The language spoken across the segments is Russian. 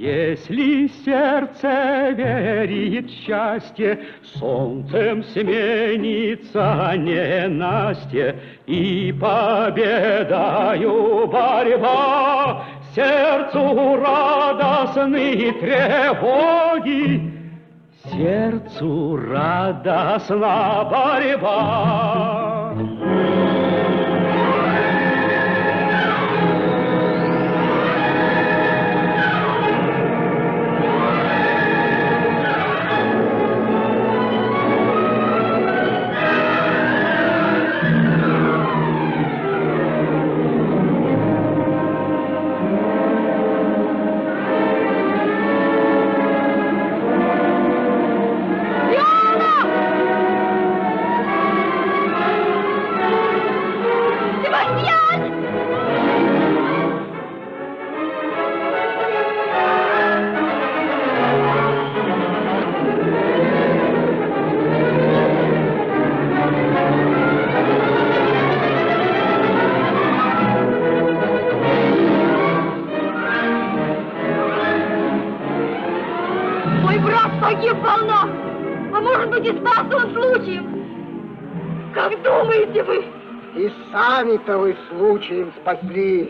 Если сердце верит в счастье, солнцем сменится ненастье, и победою борьба, сердцу радостны тревоги, сердцу радостна борьба. Погиб в волнах, а может быть и спасся он случаем. Как думаете вы? И сами-то вы случаем спаслись.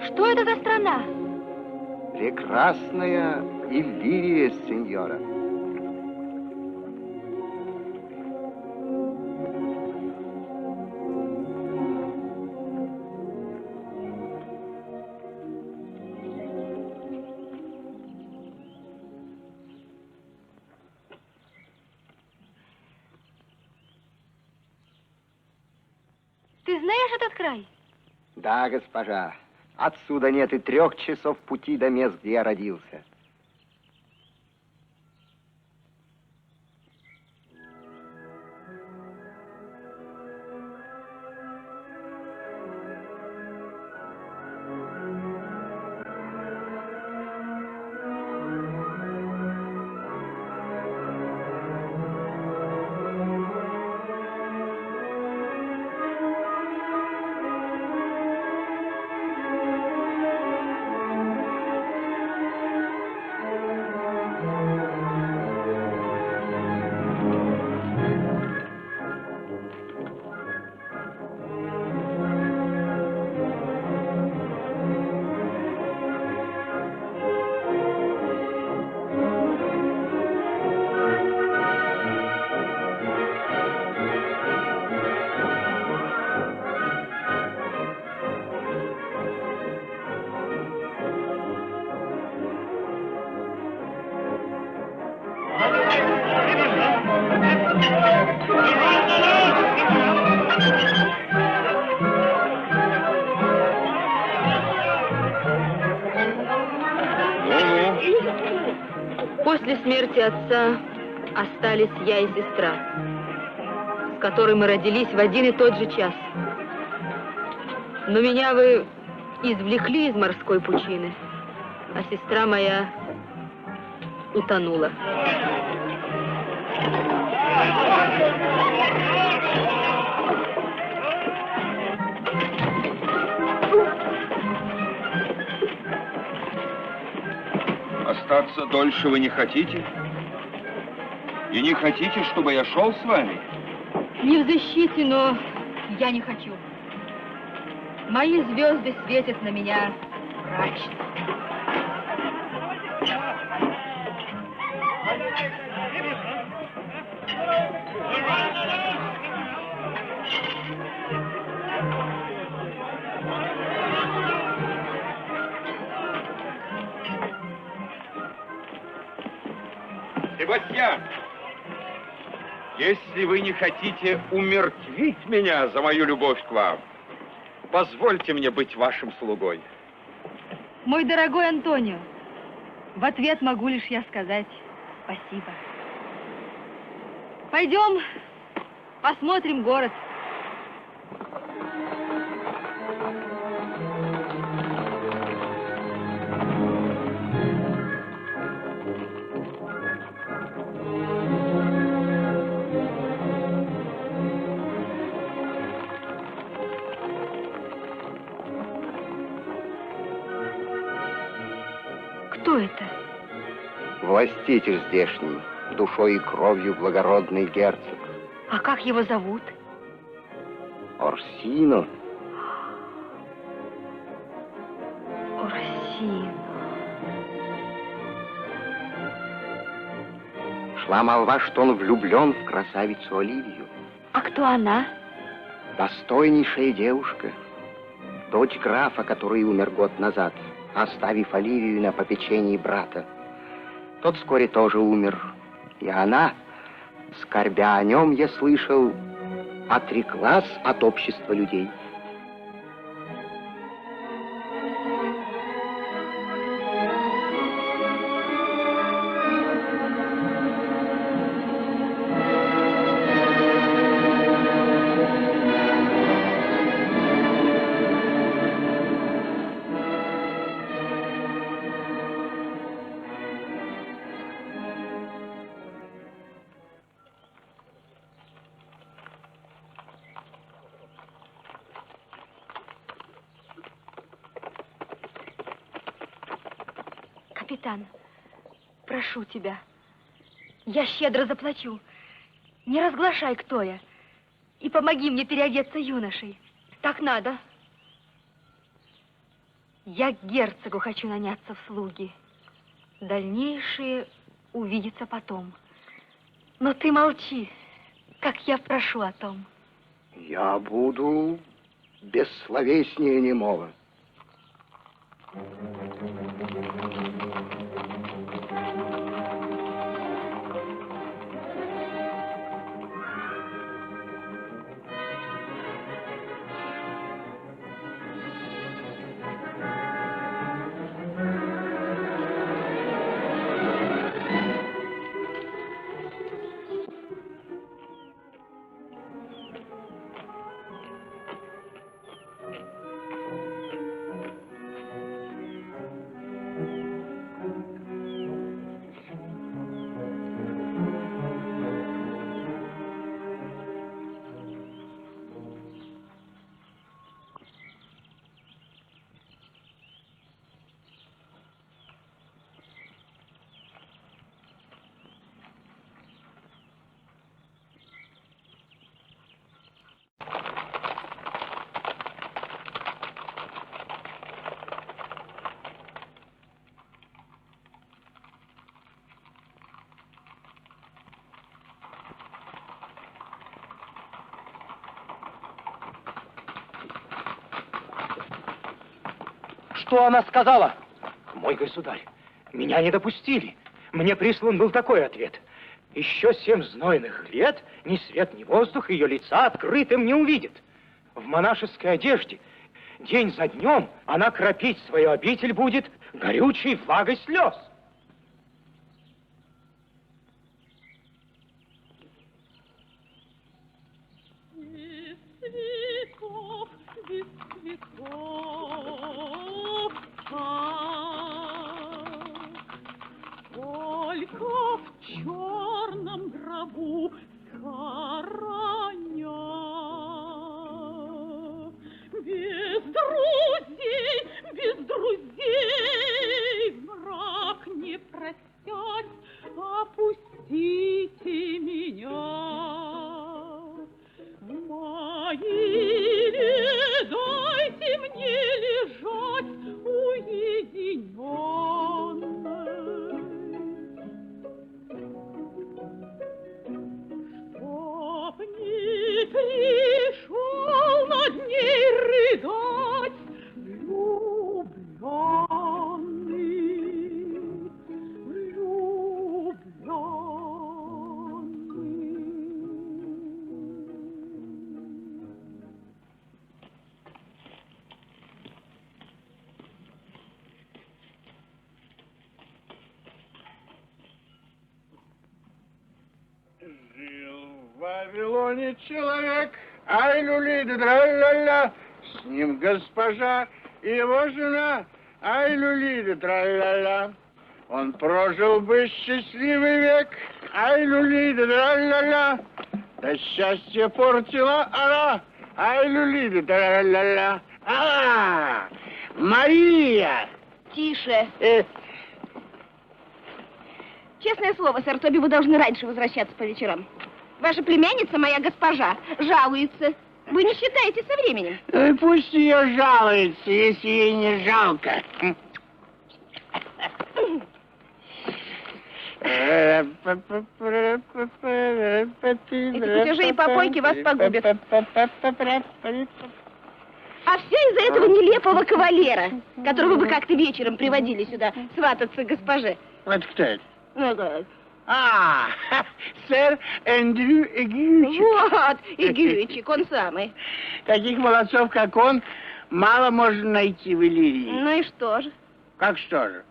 Что это за страна? Прекрасная Иллирия, сеньора. Ты знаешь этот край? Да, госпожа. Отсюда нет и 3 часов пути до мест, где я родился. После смерти отца остались я и сестра, с которой мы родились в один и тот же час. Но меня вы извлекли из морской пучины, а сестра моя утонула. Остаться дольше вы не хотите? И не хотите, чтобы я шел с вами? Не в защите, но я не хочу. Мои звезды светят на меня мрачно. Себастьян, если вы не хотите умертвить меня за мою любовь к вам, позвольте мне быть вашим слугой. Мой дорогой Антонио, в ответ могу лишь я сказать спасибо. Пойдем, посмотрим город. Кто это? Властитель здешний, душой и кровью благородный герцог. А как его зовут? Орсино. Орсино. Шла молва, что он влюблен в красавицу Оливию. А кто она? Достойнейшая девушка. Дочь графа, который умер год назад, оставив Оливию на попечении брата. Тот вскоре тоже умер. И она, скорбя о нем, я слышал, отреклась от общества людей. Капитан, прошу тебя, я щедро заплачу. Не разглашай, кто я. И помоги мне переодеться юношей. Так надо. Я к герцогу хочу наняться в слуги. Дальнейшее увидится потом. Но ты молчи, как я прошу о том. Я буду бессловеснее немого. Что она сказала? Мой государь, меня не допустили. Мне прислан был такой ответ. Еще 7 знойных лет ни свет, ни воздух ее лица открытым не увидит. В монашеской одежде день за днем она кропить свою обитель будет горючей влагой слез. Только в черном гробу схоронен. Без друзей в мрак не простясь, опустите меня. В могиле дайте мне лежать уединенной. Чтоб не пришел над ней рыдать В Вавилоне человек, ай-люли, да-тра-ля-ля, с ним госпожа и его жена, ай-люли, да-тра-ля-ля. Он прожил бы счастливый век, ай-люли, да-тра-ля-ля. Да счастье портила она, ай-люли, да-тра-ля-ля. А, Мария! Тише. Честное слово, сэр Тоби, вы должны раньше возвращаться по вечерам. Ваша племянница, моя госпожа, жалуется. Вы не считаете со временем? Ну и пусть ее жалуется, если ей не жалко. Эти кутежи и попойки вас погубят. А все из-за этого нелепого кавалера, которого вы как-то вечером приводили сюда свататься к госпоже. Вот кто это? Ну, да. Сэр Эндрю Эгючик. Вот, Игючик, он самый. Таких молодцов, как он, мало можно найти в Иллирии. Ну и что же? Как что же?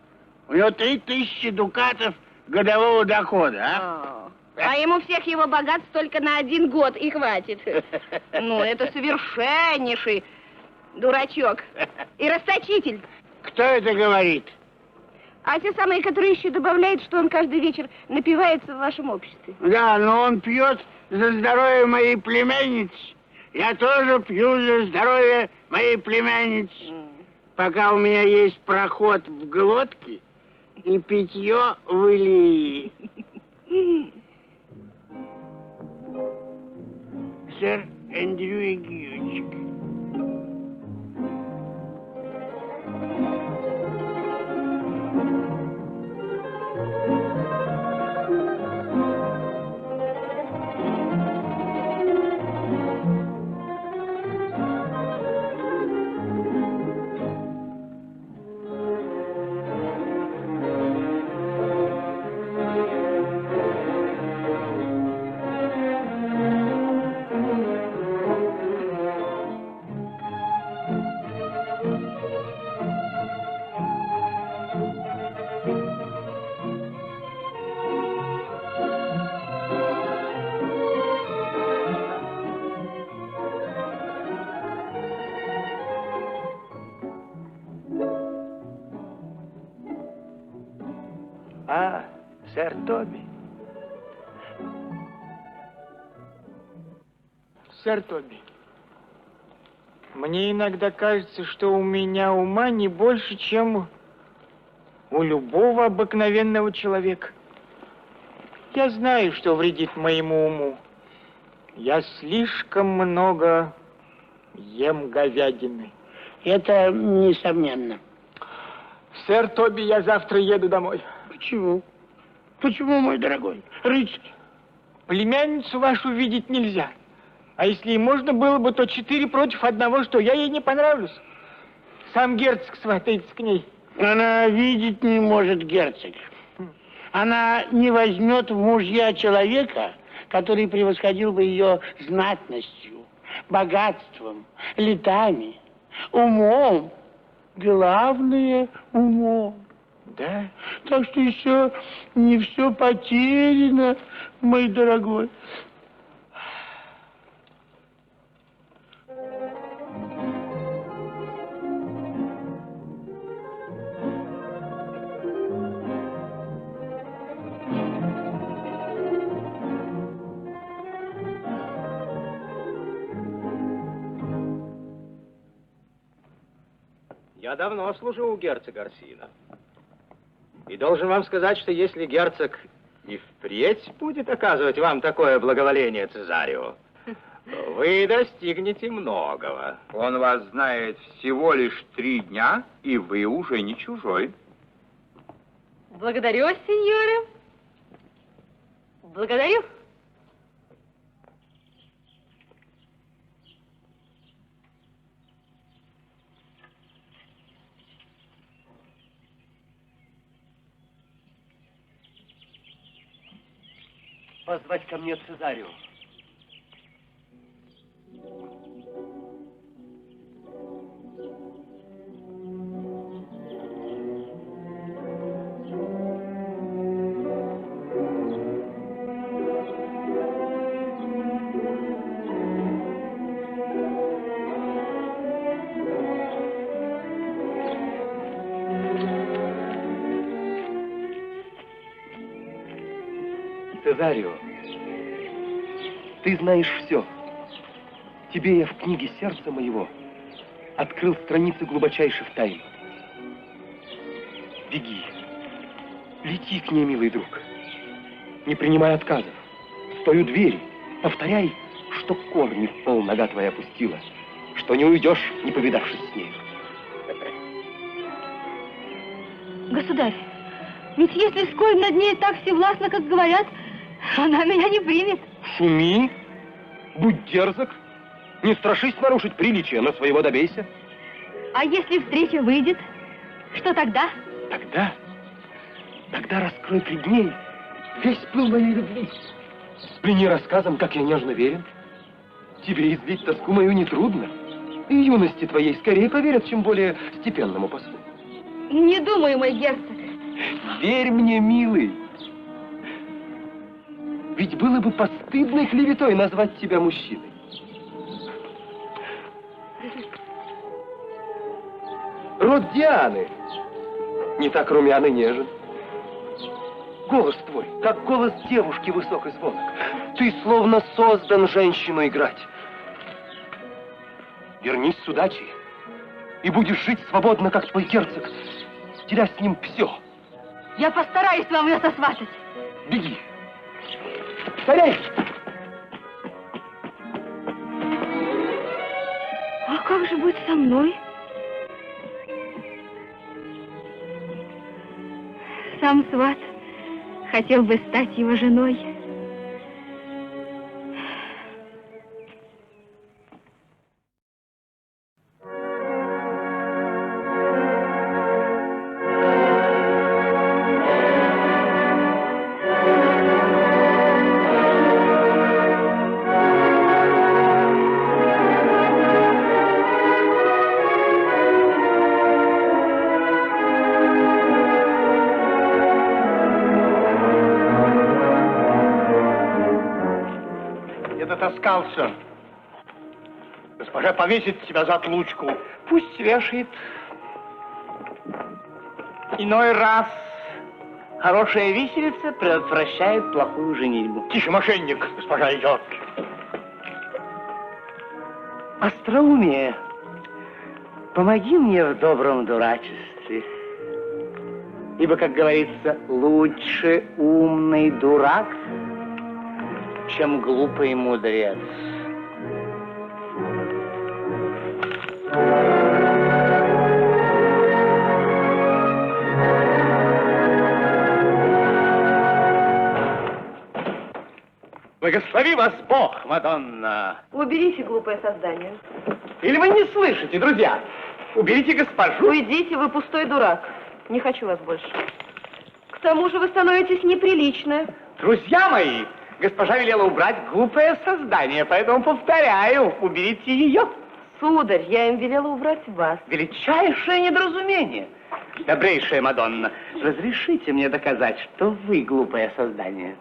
У него 3000 дукатов годового дохода, а? А ему всех его богатств только на 1 год и хватит. Ну, это совершеннейший дурачок и расточитель. Кто это говорит? А те самые, которые еще добавляют, что он каждый вечер напивается в вашем обществе. Да, но он пьет за здоровье моей племянницы. Я тоже пью за здоровье моей племянницы. Пока у меня есть проход в глотке и питье в Иллирии. Сэр Эндрю Эгючик. Сэр Тоби. Сэр Тоби, мне иногда кажется, что у меня ума не больше, чем у любого обыкновенного человека. Я знаю, что вредит моему уму. Я слишком много ем говядины. Это несомненно. Сэр Тоби, я завтра еду домой. Почему? Почему, мой дорогой рыцарь? Племянницу вашу видеть нельзя. А если и можно было бы, то 4 против 1, что я ей не понравлюсь. Сам герцог сватается к ней. Она видеть не может, герцог. Она не возьмет в мужья человека, который превосходил бы ее знатностью, богатством, летами, умом. Главное, умом. Да? Так что еще не все потеряно, мой дорогой. Я давно служу у герцога Орсина. И должен вам сказать, что если герцог и впредь будет оказывать вам такое благоволение, Цезарио, вы достигнете многого. Он вас знает всего лишь 3 дня, и вы уже не чужой. Благодарю, сеньоры. Благодарю. Позвать ко мне Цезарио. Цезарио, ты знаешь все. Тебе я в книге сердца моего открыл страницы глубочайших тайн. Беги, лети к ней, милый друг. Не принимай отказов. Стой у двери. Повторяй, что корни в пол нога твоя опустила, что не уйдешь, не повидавшись с ней. Государь, ведь если сколь над ней так всевластно, как говорят, она меня не примет. Шуми, будь дерзок, не страшись нарушить приличие, но своего добейся. А если встреча выйдет, что тогда? Тогда раскрой пред ней весь пыл моей любви. Сплени рассказом, как я нежно верен. Тебе излить тоску мою нетрудно. И юности твоей скорее поверят, чем более степенному послу. Не думаю, мой герцог. Верь мне, милый. Ведь было бы постыдной клеветой назвать тебя мужчиной. Род Дианы не так румян и нежен. Голос твой, как голос девушки высок и звонок. Ты словно создан женщину играть. Вернись с удачей, и будешь жить свободно, как твой герцог, деля с ним все. Я постараюсь вам ее сосватать. Беги. Скорей! А как же будет со мной? Сам сват хотел бы стать его женой. Дотаскался. Госпожа повесит себя за отлучку. Пусть вешает. Иной раз хорошая виселица предотвращает плохую женитьбу. Тише, мошенник, госпожа идет. Остроумие, помоги мне в добром дурачестве. Ибо, как говорится, лучше умный дурак, чем глупый мудрец. Благослови вас Бог, Мадонна. Уберите, глупое создание. Или вы не слышите, друзья? Уберите госпожу. Уйдите, вы пустой дурак. Не хочу вас больше. К тому же вы становитесь неприличны. Друзья мои, госпожа велела убрать глупое создание, поэтому повторяю, уберите ее. Сударь, я им велела убрать вас. Величайшее недоразумение. Добрейшая Мадонна, разрешите мне доказать, что вы глупое создание.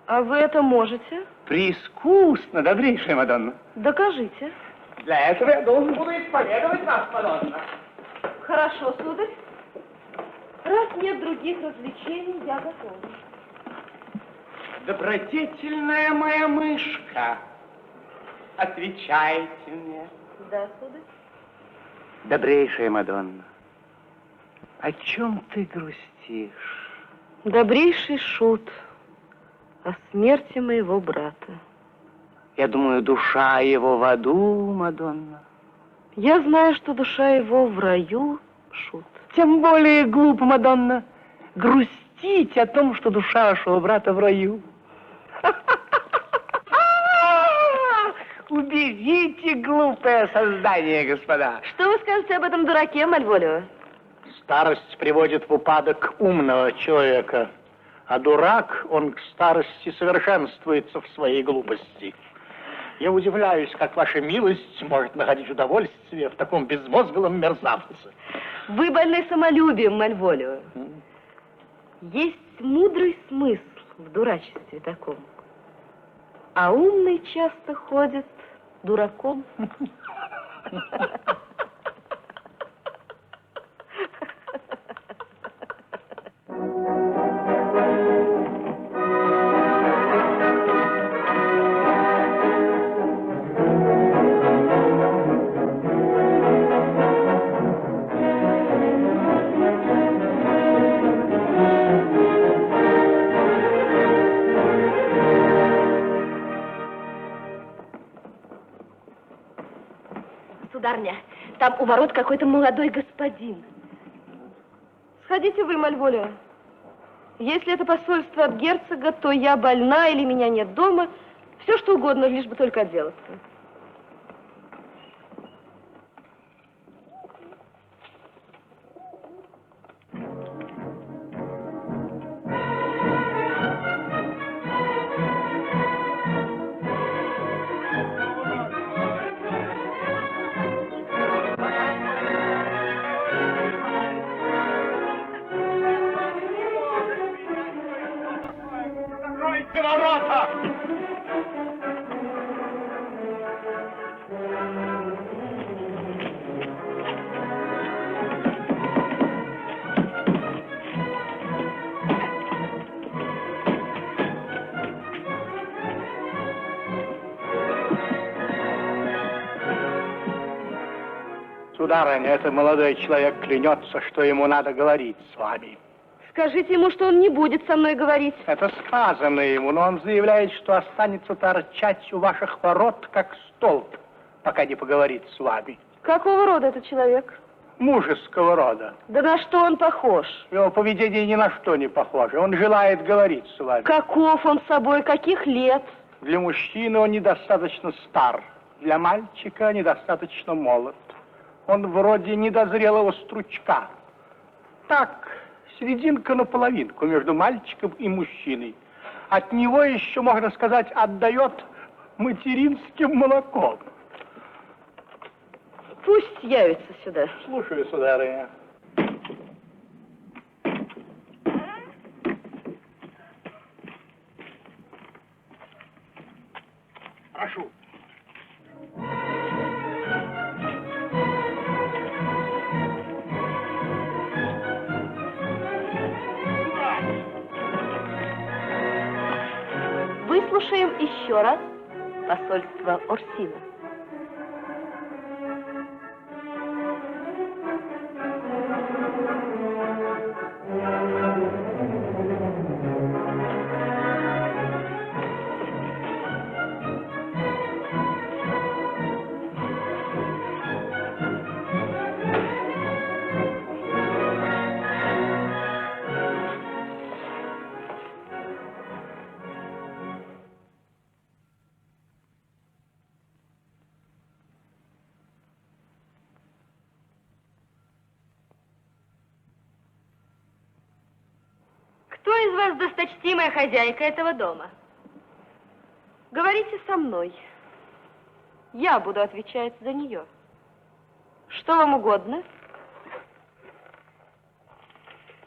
А вы это можете? Преискусно, добрейшая Мадонна. Докажите. Для этого я должен буду исповедовать вас, Мадонна. Хорошо, сударь. Раз нет других развлечений, я готова. Добродетельная моя мышка, отвечайте мне. Да, сударь. Добрейшая Мадонна, о чем ты грустишь? Добрейший шут о смерти моего брата. Я думаю, душа его в аду, Мадонна. Я знаю, что душа его в раю, шут. Тем более глупо, Мадонна, грустить о том, что душа вашего брата в раю. Уберите глупое создание, господа. Что вы скажете об этом дураке, Мальволио? Старость приводит в упадок умного человека, а дурак, он к старости совершенствуется в своей глупости. Я удивляюсь, как ваша милость может находить удовольствие в таком безмозглом мерзавце. Вы больны самолюбием, Мальволио. Есть мудрый смысл в дурачестве таком. А умный часто ходит дураком. Сударня, там у ворот какой-то молодой господин. Сходите вы, Мальволио. Если это посольство от герцога, то я больна или меня нет дома. Все что угодно, лишь бы только отделаться. Сударыня, этот молодой человек клянется, что ему надо говорить с вами. Скажите ему, что он не будет со мной говорить. Это сказано ему, но он заявляет, что останется торчать у ваших ворот, как столб, пока не поговорит с вами. Какого рода этот человек? Мужеского рода. Да на что он похож? Его поведение ни на что не похоже. Он желает говорить с вами. Каков он собой, каких лет? Для мужчины он недостаточно стар, для мальчика недостаточно молод. Он вроде недозрелого стручка. Так, серединка на половинку между мальчиком и мужчиной. От него еще, можно сказать, отдает материнским молоком. Пусть явится сюда. Слушаю, сударыня. Прошу. Выслушаем еще раз посольство Орсина. Кто из вас досточтимая хозяйка этого дома? Говорите со мной. Я буду отвечать за нее. Что вам угодно?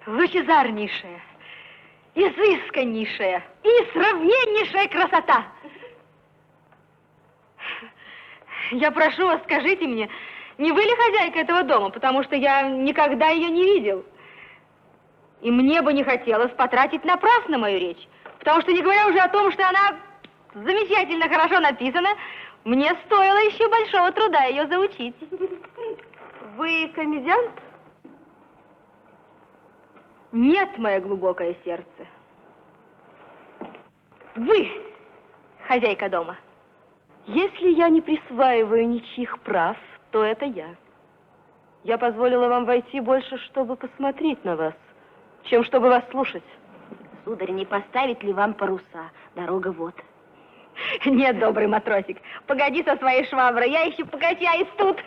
Лучезарнейшая, изысканнейшая и сравненнейшая красота. Я прошу вас, скажите мне, не вы ли хозяйка этого дома, потому что я никогда ее не видел? И мне бы не хотелось потратить напрасно мою речь, потому что, не говоря уже о том, что она замечательно хорошо написана, мне стоило еще большого труда ее заучить. Вы комедиант? Нет, мое глубокое сердце. Вы хозяйка дома. Если я не присваиваю ничьих прав, то это я. Я позволила вам войти больше, чтобы посмотреть на вас, чем чтобы вас слушать. Сударь, не поставить ли вам паруса? Дорога вот. Нет, добрый матросик, погоди со своей шваброй, я еще покачаюсь тут.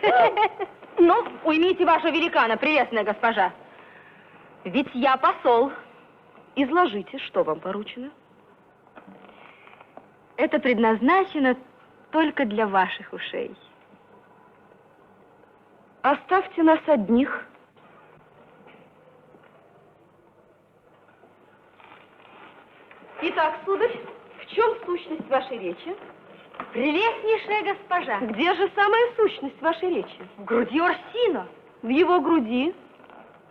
Ну, уймите вашего великана, прелестная госпожа. Ведь я посол. Изложите, что вам поручено. Это предназначено только для ваших ушей. Оставьте нас одних. Итак, сударь, в чем сущность вашей речи? Прелестнейшая госпожа. Где же самая сущность вашей речи? В груди Орсино. В его груди?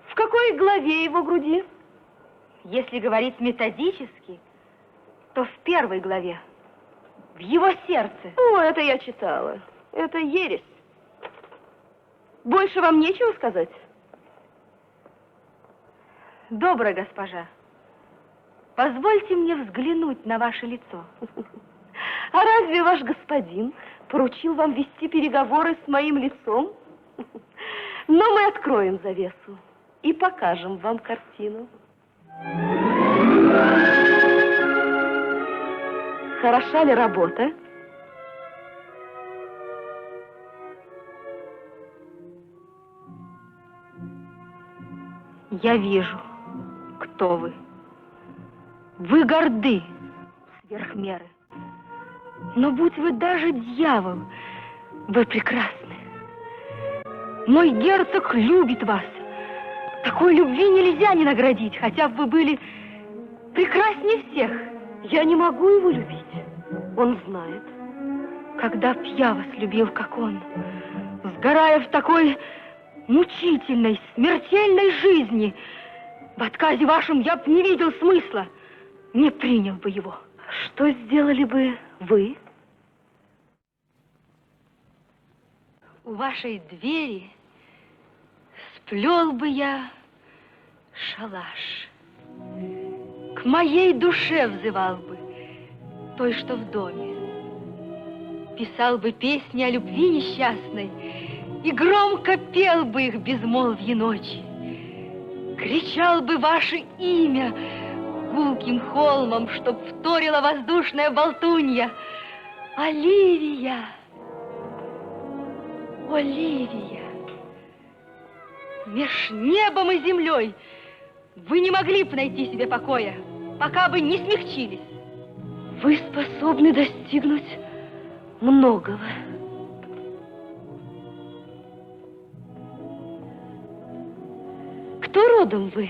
В какой главе его груди? Если говорить методически, то в первой главе. В его сердце. О, это я читала. Это ересь. Больше вам нечего сказать? Добрая госпожа, позвольте мне взглянуть на ваше лицо. А разве ваш господин поручил вам вести переговоры с моим лицом. Но мы откроем завесу и покажем вам картину. Хороша ли работа? Я вижу, кто вы. Вы горды сверх меры. Но будь вы даже дьявол, вы прекрасны. Мой герцог любит вас. Такой любви нельзя не наградить, хотя бы вы были прекраснее всех. Я не могу его любить. Он знает. Когда б я вас любил, как он, сгорая в такой мучительной, смертельной жизни, в отказе вашем я б не видел смысла, не принял бы его. Что сделали бы вы? У вашей двери сплел бы я шалаш. К моей душе взывал бы, той, что в доме. Писал бы песни о любви несчастной и громко пел бы их безмолвье ночи. Кричал бы ваше имя гулким холмом, чтоб вторила воздушная болтунья. Оливия! Оливия! Меж небом и землей вы не могли бы найти себе покоя, пока бы не смягчились. Вы способны достигнуть многого. Кто родом вы?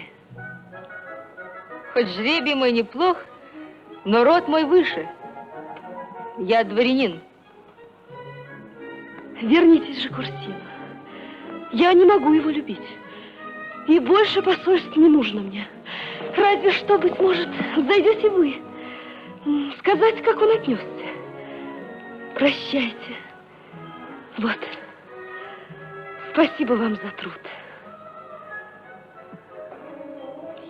Хоть жребий мой неплох, но род мой выше. Я дворянин. Вернитесь же к Урсину. Я не могу его любить. И больше посольств не нужно мне. Разве что, быть может, зайдете вы. Сказать, как он отнесся. Прощайте. Вот. Спасибо вам за труд.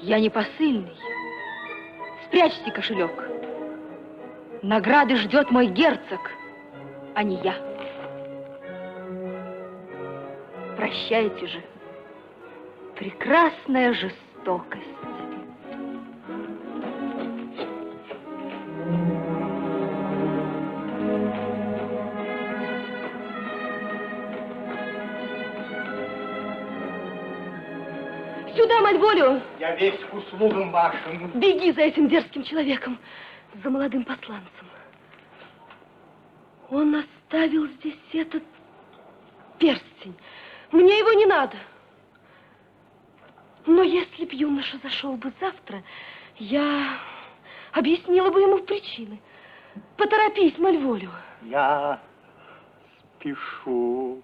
Я не посыльный. Спрячьте кошелек. Награды ждет мой герцог, а не я. Прощайте же. Прекрасная жестокость. Сюда, Мальволио! Я весь к услугам вашим. Беги за этим дерзким человеком, за молодым посланцем. Он оставил здесь этот перстень. Мне его не надо. Но если б юноша зашел бы завтра, я объяснила бы ему причины. Поторопись, Мальволио. Я спешу.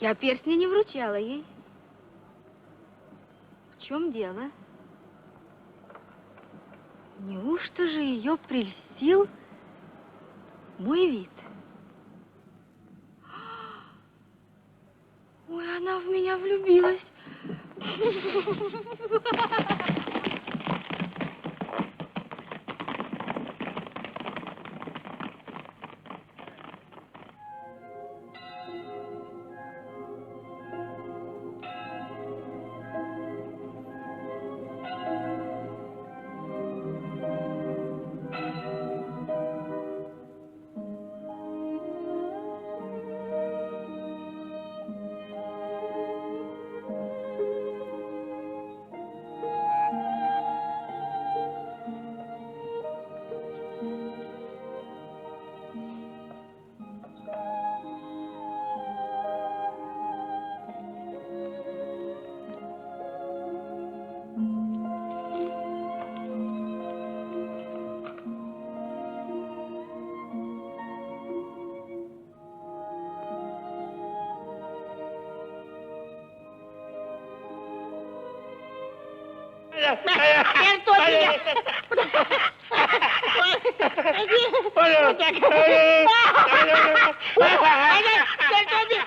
Я перстня не вручала ей. В чем дело? Неужто же ее прельстил мой вид? Ой, она в меня влюбилась.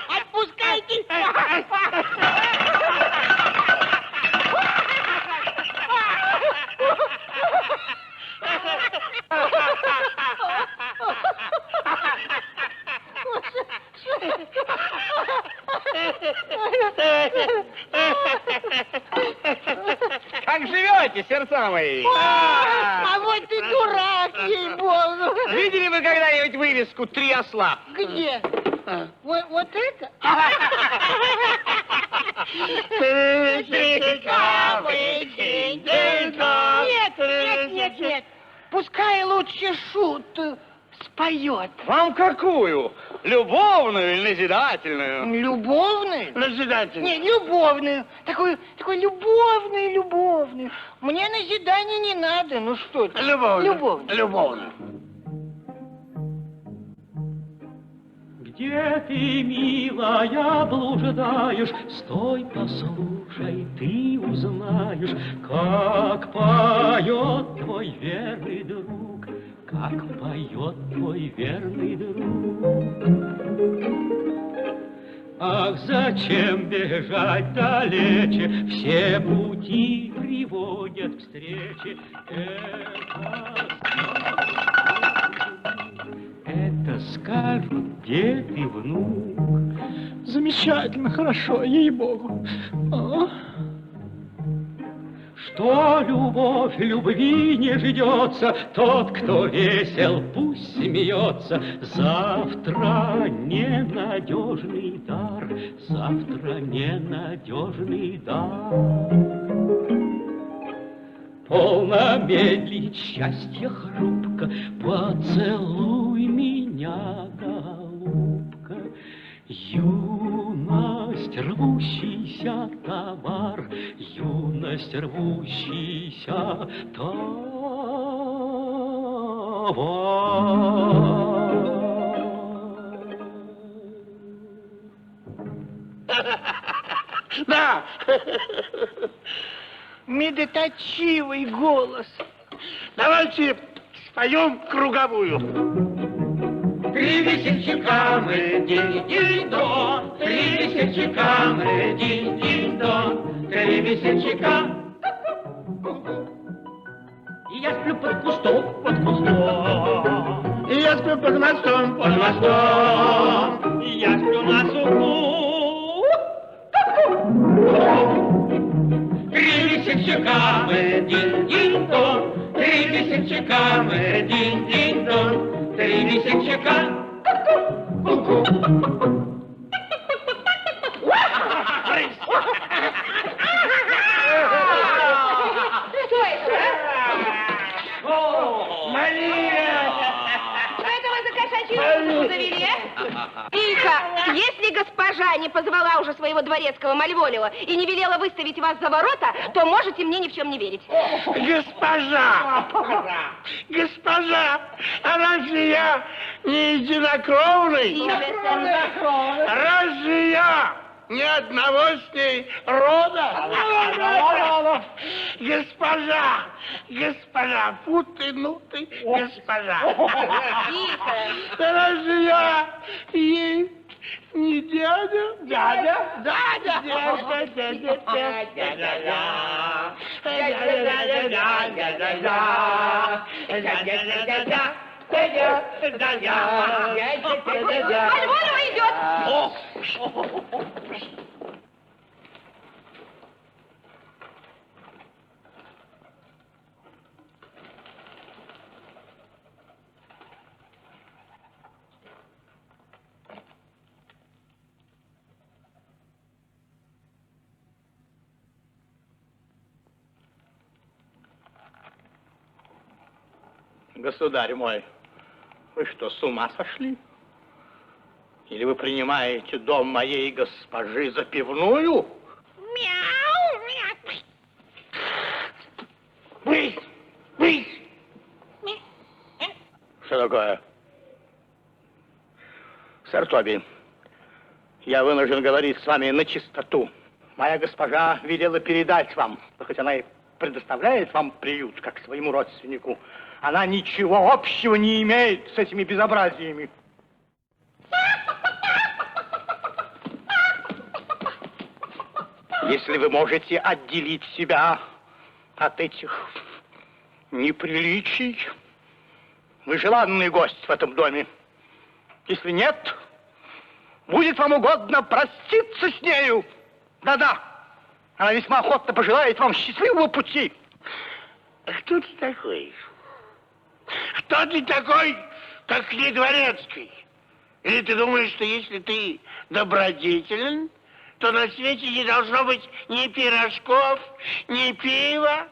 Отпускайте! Как живете, сердца мои? А вот ты дурак, ей-богу! Видели вы когда-нибудь вывеску «Три осла»? Где? Вот это? Нет. Пускай лучше шут споет. Вам какую? Любовную или назидательную? Любовную? Назидательную. Не, любовную. Такую любовную. Мне назидания не надо, ну что ты. Любовную. Где ты, милая, блуждаешь? Стой, послушай, ты узнаешь, как поет твой верный друг, как поет твой верный друг. Ах, зачем бежать далече? Все пути приводят к встрече. Это скажут дед и внук. Замечательно, хорошо, ей-богу. Что любовь любви не ждется, тот, кто весел, пусть смеется. Завтра ненадежный дар, завтра ненадежный дар. Полно медлить, счастье хрупко, поцелуй меня, голубка. Юность, рвущийся товар, юность, рвущийся товар. Да. Медитативный голос. Давайте споем круговую. Три весельчака мы, динь-динь-дон, три весельчака мы, динь-динь-дон, три весельчака. И я сплю под кустом, И я сплю под мостом, и я сплю на суку. Три весельчака мы, динь-динь-дон, три весельчака мы, динь-динь-дон. Три весельчака. Ку-ку. Что это, Мария! Что это вы за кошачью музыку завели? Тихо! Если госпожа не позвала уже своего дворецкого Мальволева и не велела выставить вас за ворота, то можете мне ни в чем не верить. Госпожа, а разве я не единокровный? Разве я ни одного с ней рода? Госпожа, фу-ты, госпожа. Тихо! Разве я ей не дядя? Дядя. Мальволева идет! Государь мой, вы что, с ума сошли? Или вы принимаете дом моей госпожи за пивную? Брысь! Что такое? Сэр Тоби, я вынужден говорить с вами на чистоту. Моя госпожа велела передать вам, хоть она и предоставляет вам приют, как своему родственнику, она ничего общего не имеет с этими безобразиями. Если вы можете отделить себя от этих неприличий, вы желанный гость в этом доме. Если нет, будет вам угодно проститься с нею. Да-да, она весьма охотно пожелает вам счастливого пути. Кто ты такой? Кто ты такой, как не дворецкий? Или ты думаешь, что если ты добродетелен, то на свете не должно быть ни пирожков, ни пива?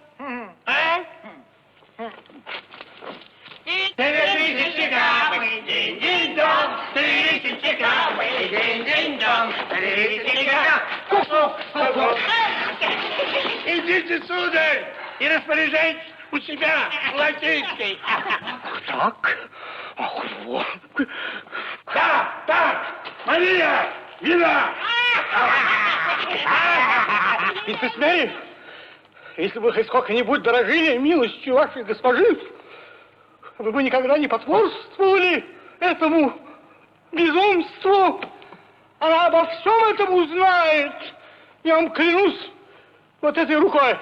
А? 3000 капы, динь-динь-дон, 3000 капы, динь-динь-дон, 3000 капы. Идите, сударь, и распоряжайтесь у себя в лакейской. Так? Ах, вот. Так, Мария, вина! Если смею, если бы хоть сколько-нибудь дорожили милостью вашей госпожи, вы бы никогда не потворствовали этому безумству. Она обо всем этом узнает. Я вам клянусь вот этой рукой.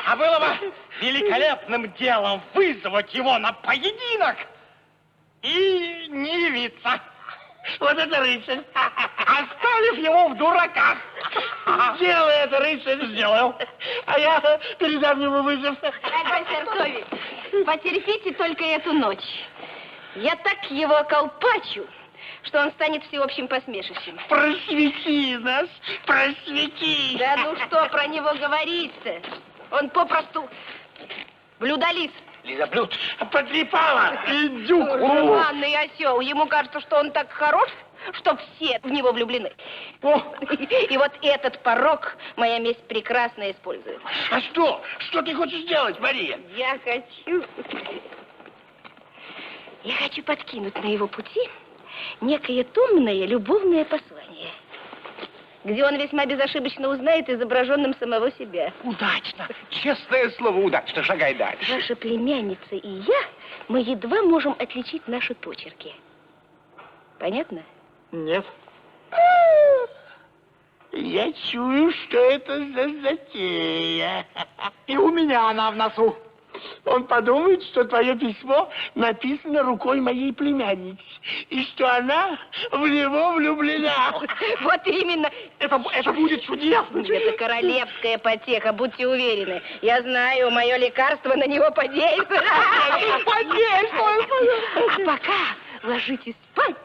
А было бы великолепным делом вызвать его на поединок и не явиться. Вот это рыцарь. Оставив его в дураках. Сделай это, рыцарь. Сделал. А я передам ему вызов. Дорогой Сартович, потерпите только эту ночь. Я так его околпачу, что он станет всеобщим посмешищем. Просвети нас, просвети. Да ну что про него говорить-то? Он попросту блюдолиз. Лизоблюд. Потрепала. Индюк. Жеманный осел. Ему кажется, что он так хорош, что все в него влюблены. И вот этот порок моя месть прекрасно использует. А что? Что ты хочешь сделать, Мария? Я хочу подкинуть на его пути некое томное любовное послание, где он весьма безошибочно узнает изображенным самого себя. Удачно. Честное слово, удачно. Шагай дальше. Ваша племянница и я, мы едва можем отличить наши почерки. Понятно? Нет. Я чую, что это за затея. И у меня она в носу. Он подумает, что твое письмо написано рукой моей племянницы, и что она в него влюблена. Вот именно. Это будет чудесно. Это королевская потеха, будьте уверены. Я знаю, мое лекарство на него подействует. А пока ложитесь спать,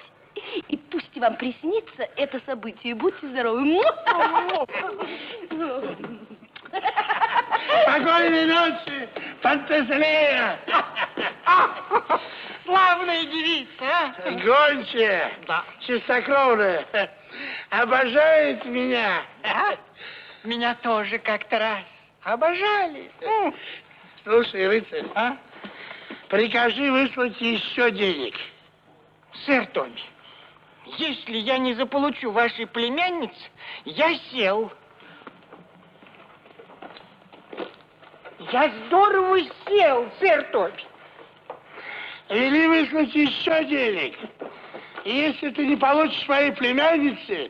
и пусть вам приснится это событие. Будьте здоровы. Спокойной ночи, Фантазлея! Славная девица, а? Гончая, чистокровная, обожает меня. Да? Меня тоже как-то раз обожали. Слушай, рыцарь, прикажи выслать еще денег. Сэр Томми, если я не заполучу вашей племянницы, я сел. Я здорово сел, сэр Томми. Вели выслать еще денег. И если ты не получишь моей племянницы,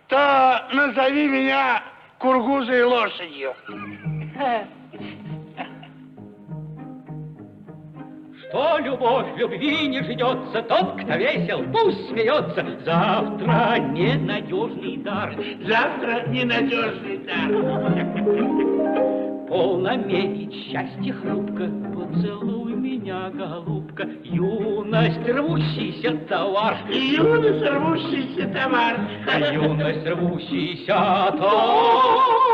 то назови меня кургузой лошадью. Что любовь любви не ждется, тот, кто весел, пусть смеется. Завтра ненадежный дар. Завтра ненадежный дар. Полно мерить счастье хрупко, поцелуй меня, голубка, юность рвущийся товар. Юность рвущийся товар. Юность рвущийся товар.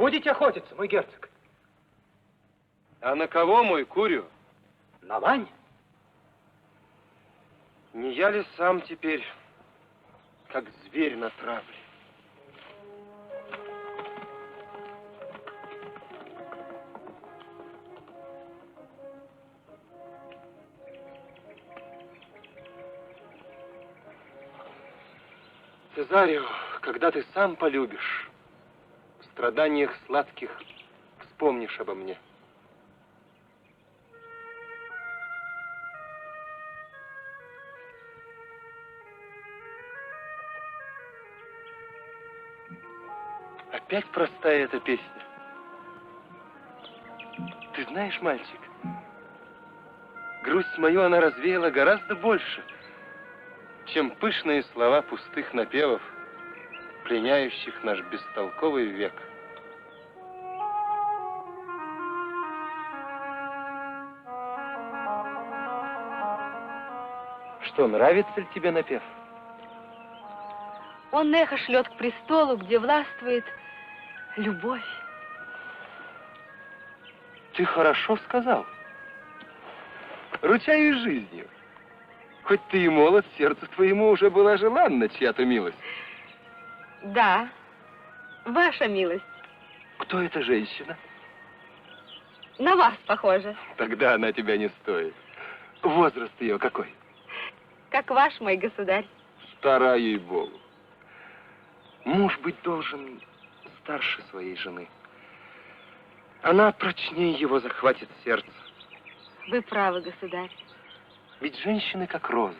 будете охотиться, мой герцог? А на кого, мой Курю? На лань? Не я ли сам теперь, как зверь на травле? Цезарио, когда ты сам полюбишь, в страданиях сладких вспомнишь обо мне. Опять простая эта песня. Ты знаешь, мальчик, грусть мою она развеяла гораздо больше, чем пышные слова пустых напевов, пленяющих наш бестолковый век. Что, нравится ли тебе напев? Он эхо шлет к престолу, где властвует любовь. Ты хорошо сказал. Ручаюсь жизнью. Хоть ты и молод, сердцу твоему уже была желанна чья-то милость. Да, ваша милость. Кто эта женщина? На вас похоже. Тогда она тебя не стоит. Возраст ее какой? Как ваш, мой государь. Стара, ей-богу. Муж быть должен старше своей жены. Она прочнее его захватит сердце. Вы правы, государь. Ведь женщины как розы.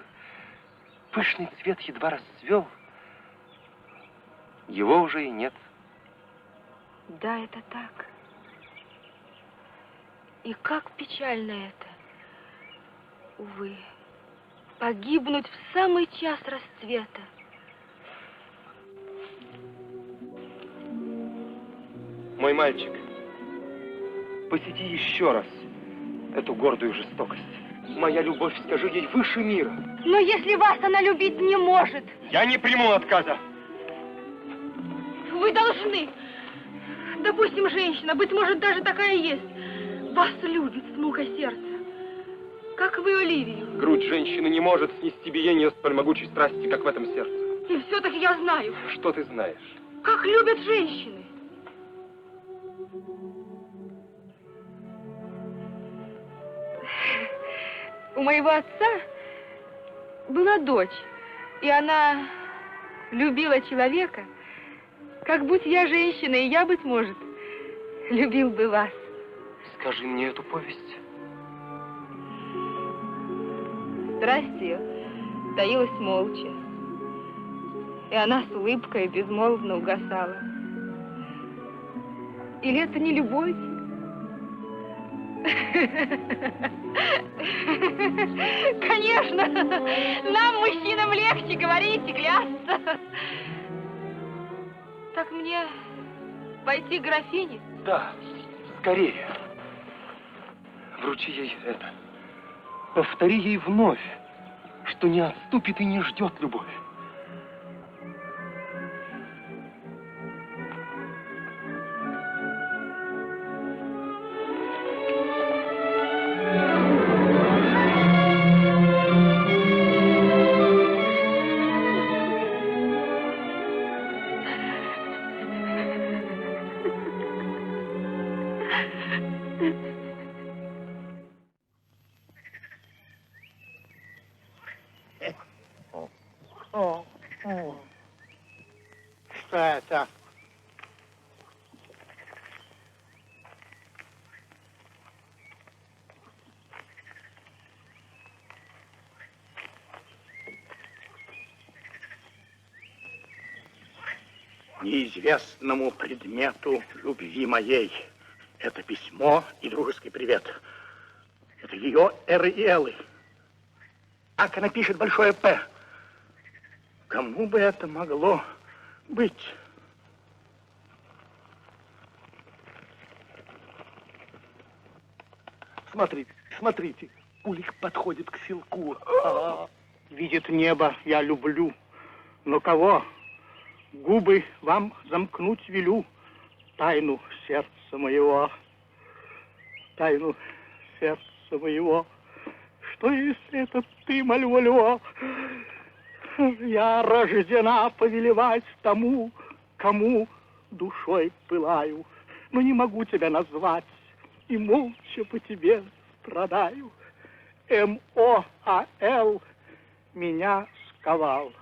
Пышный цвет едва расцвел, его уже и нет. Да, это так. И как печально это. Увы, погибнуть в самый час расцвета. Мой мальчик, посети еще раз эту гордую жестокость. Моя любовь, скажи ей, выше мира. Но если вас она любить не может, Я не приму отказа. вы должны. Допустим, женщина, быть может, даже такая есть, вас любит с мукой сердца, как вы Оливию. Грудь женщины не может снести биение столь могучей страсти, как в этом сердце. И все-таки я знаю, Что ты знаешь? как любят женщины. У моего отца была дочь, и она любила человека, как будь я женщиной, и я, быть может, любил бы вас. Скажи мне эту повесть. Страсть ее таилась молча, и она с улыбкой безмолвно угасала. Или это не любовь? Конечно, нам, мужчинам, легче говорить и клясться. Так мне пойти к графине? Да, скорее. Вручи ей это. Повтори ей вновь, что не отступит и не ждет любовь. Что это? Неизвестному предмету любви моей. Это письмо и дружеский привет. Это ее Эры и Эллы. Ак, она пишет большое «П». Кому бы это могло быть? Смотрите, смотрите, Улик подходит к селку. Видит небо, я люблю. Но кого? Губы вам замкнуть велю. тайну сердца моего, тайну сердца моего. Что, если это ты, Мальволио? Я рождена повелевать тому, кому душой пылаю, но не могу тебя назвать, и молча по тебе страдаю. Моал меня сковал.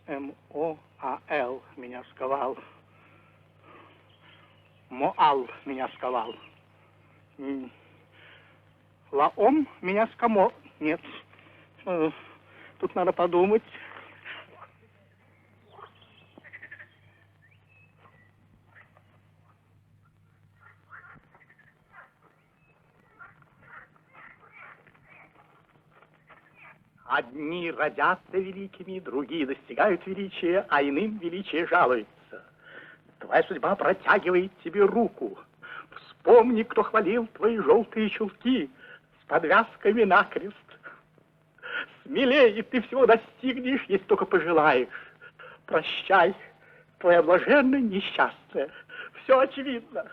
Моал меня сковал. Моал меня сковал. Лаом меня скамо... Нет. Тут надо подумать. Одни родятся великими, другие достигают величия, а иным величие жалуется. Твоя судьба протягивает тебе руку. Вспомни, кто хвалил твои желтые чулки с подвязками накрест. Смелее ты всего достигнешь, если только пожелаешь. Прощай, твоя блаженная несчастная. Все очевидно.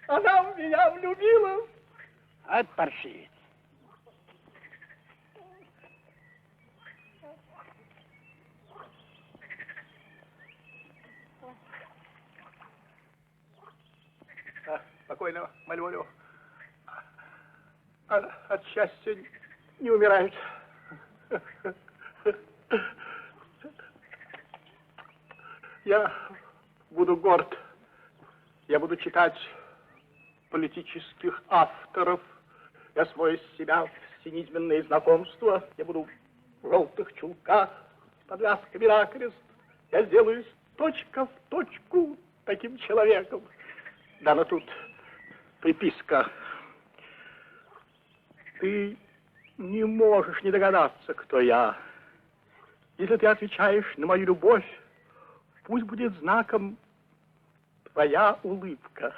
Она в меня влюбилась. От паршивец. Спокойно, Мальволио. От счастья не умирают. Я буду горд. Я буду читать политических авторов. Я свою себя в всенизменные знакомства. Я буду в желтых чулках с подвязками накрест. Я сделаюсь точка в точку таким человеком. Да, но тут приписка. Ты не можешь не догадаться, кто я. Если ты отвечаешь на мою любовь, пусть будет знаком твоя улыбка.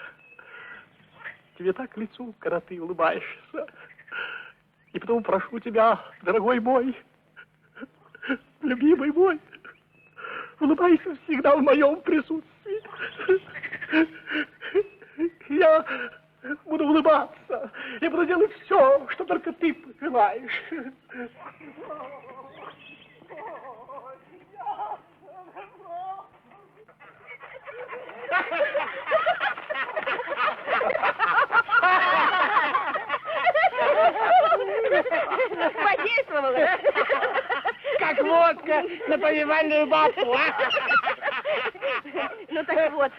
Тебе так к лицу, когда ты улыбаешься. И потому прошу тебя, дорогой мой, любимый мой, улыбайся всегда в моем присутствии. Я буду улыбаться. Я буду делать все, что только ты пожелаешь. Подействовало. Как водка на повивальную бабку, а? Ну так вот,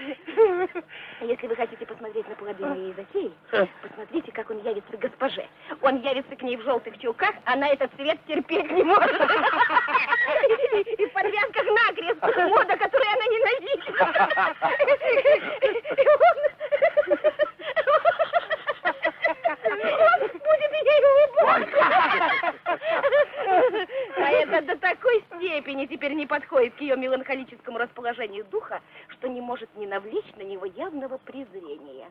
если вы хотите посмотреть на плоды моей затеи, посмотрите, как он явится к госпоже. Он явится к ней в желтых чулках, она этот цвет терпеть не может. И в подвязках накрест, мода, которую она ненавидит. Он будет ей улыбаться. А это до такой степени теперь не подходит к ее меланхолическому расположению духа, что не может не навлечь на него явного презрения.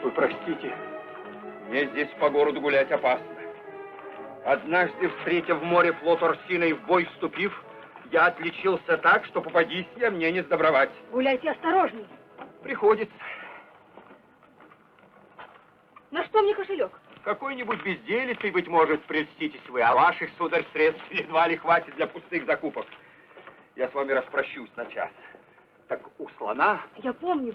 Вы простите, мне здесь по городу гулять опасно. Однажды, встретив в море флот Орсина и в бой вступив, я отличился так, что попадись я, мне не сдобровать. Гуляйте осторожней. Приходится. На что мне кошелек? Какой-нибудь безделицей, быть может, прельститесь вы, а ваших, сударь, средств едва ли хватит для пустых закупок. Я с вами распрощусь на час. Так у слона... Я помню.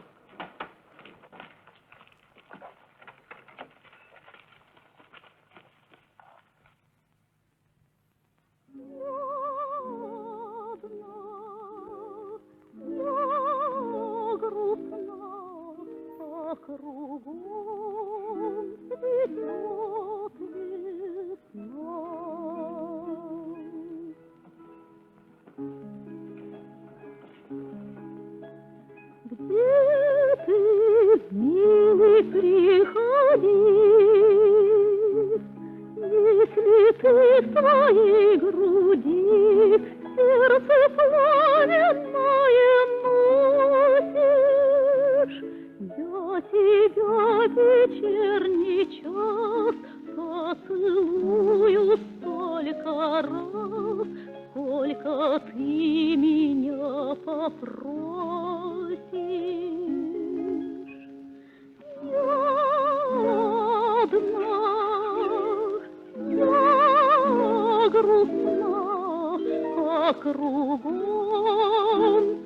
Приходи, если ты к твоей груди сердце пламенное носишь. Я тебя в вечерний час поцелую столько раз, сколько ты меня попросишь. Я одна, я грустна, а кругом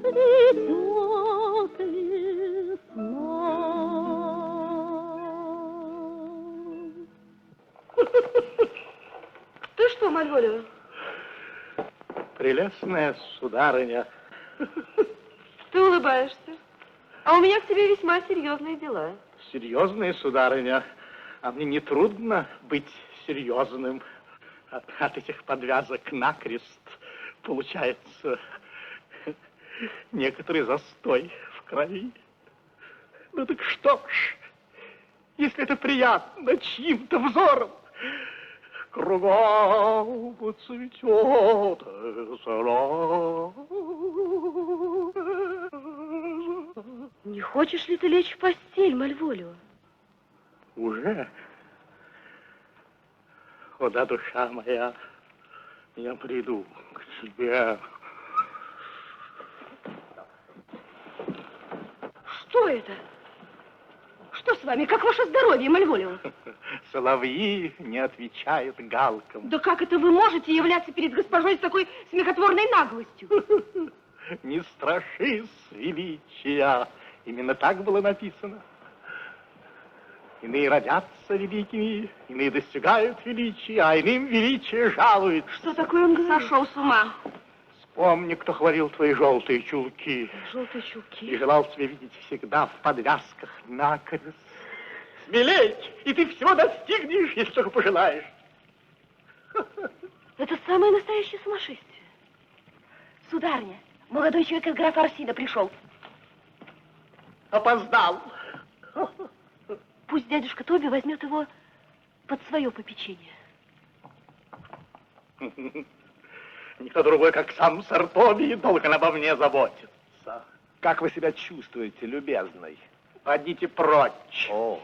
цветет весна. Ты что, Мальволио? Прелестная сударыня. Ты улыбаешься. А у меня к тебе весьма серьезные дела. Серьезная сударыня. А мне не трудно быть серьезным. От этих подвязок накрест получается некоторый застой в крови. Ну так что ж, если это приятно чьим-то взором, кругом цветет золото. Не хочешь ли ты лечь в постель, Мальволио? Уже? О, да, душа моя, я приду к тебе. Что это? Что с вами? Как ваше здоровье, Мальволио? Соловьи не отвечают галкам. Да как это вы можете являться перед госпожой с такой смехотворной наглостью? Не страшись величия. Именно так было написано. Иные родятся великими, иные достигают величия, а иным величие жалует. Что такое он сошел с ума? Вспомни, кто хвалил твои желтые чулки. Желтые чулки? И желал тебя видеть всегда в подвязках накрест. Смелей, и ты всего достигнешь, если только пожелаешь. Это самое настоящее сумасшествие. Сударыня, молодой человек из графа Арсида пришел. Опоздал. Пусть дядюшка Тоби возьмет его под свое попечение. Никто другой, как сам сэр Тоби, должен обо мне заботиться. Как вы себя чувствуете, любезный? Подите прочь. О,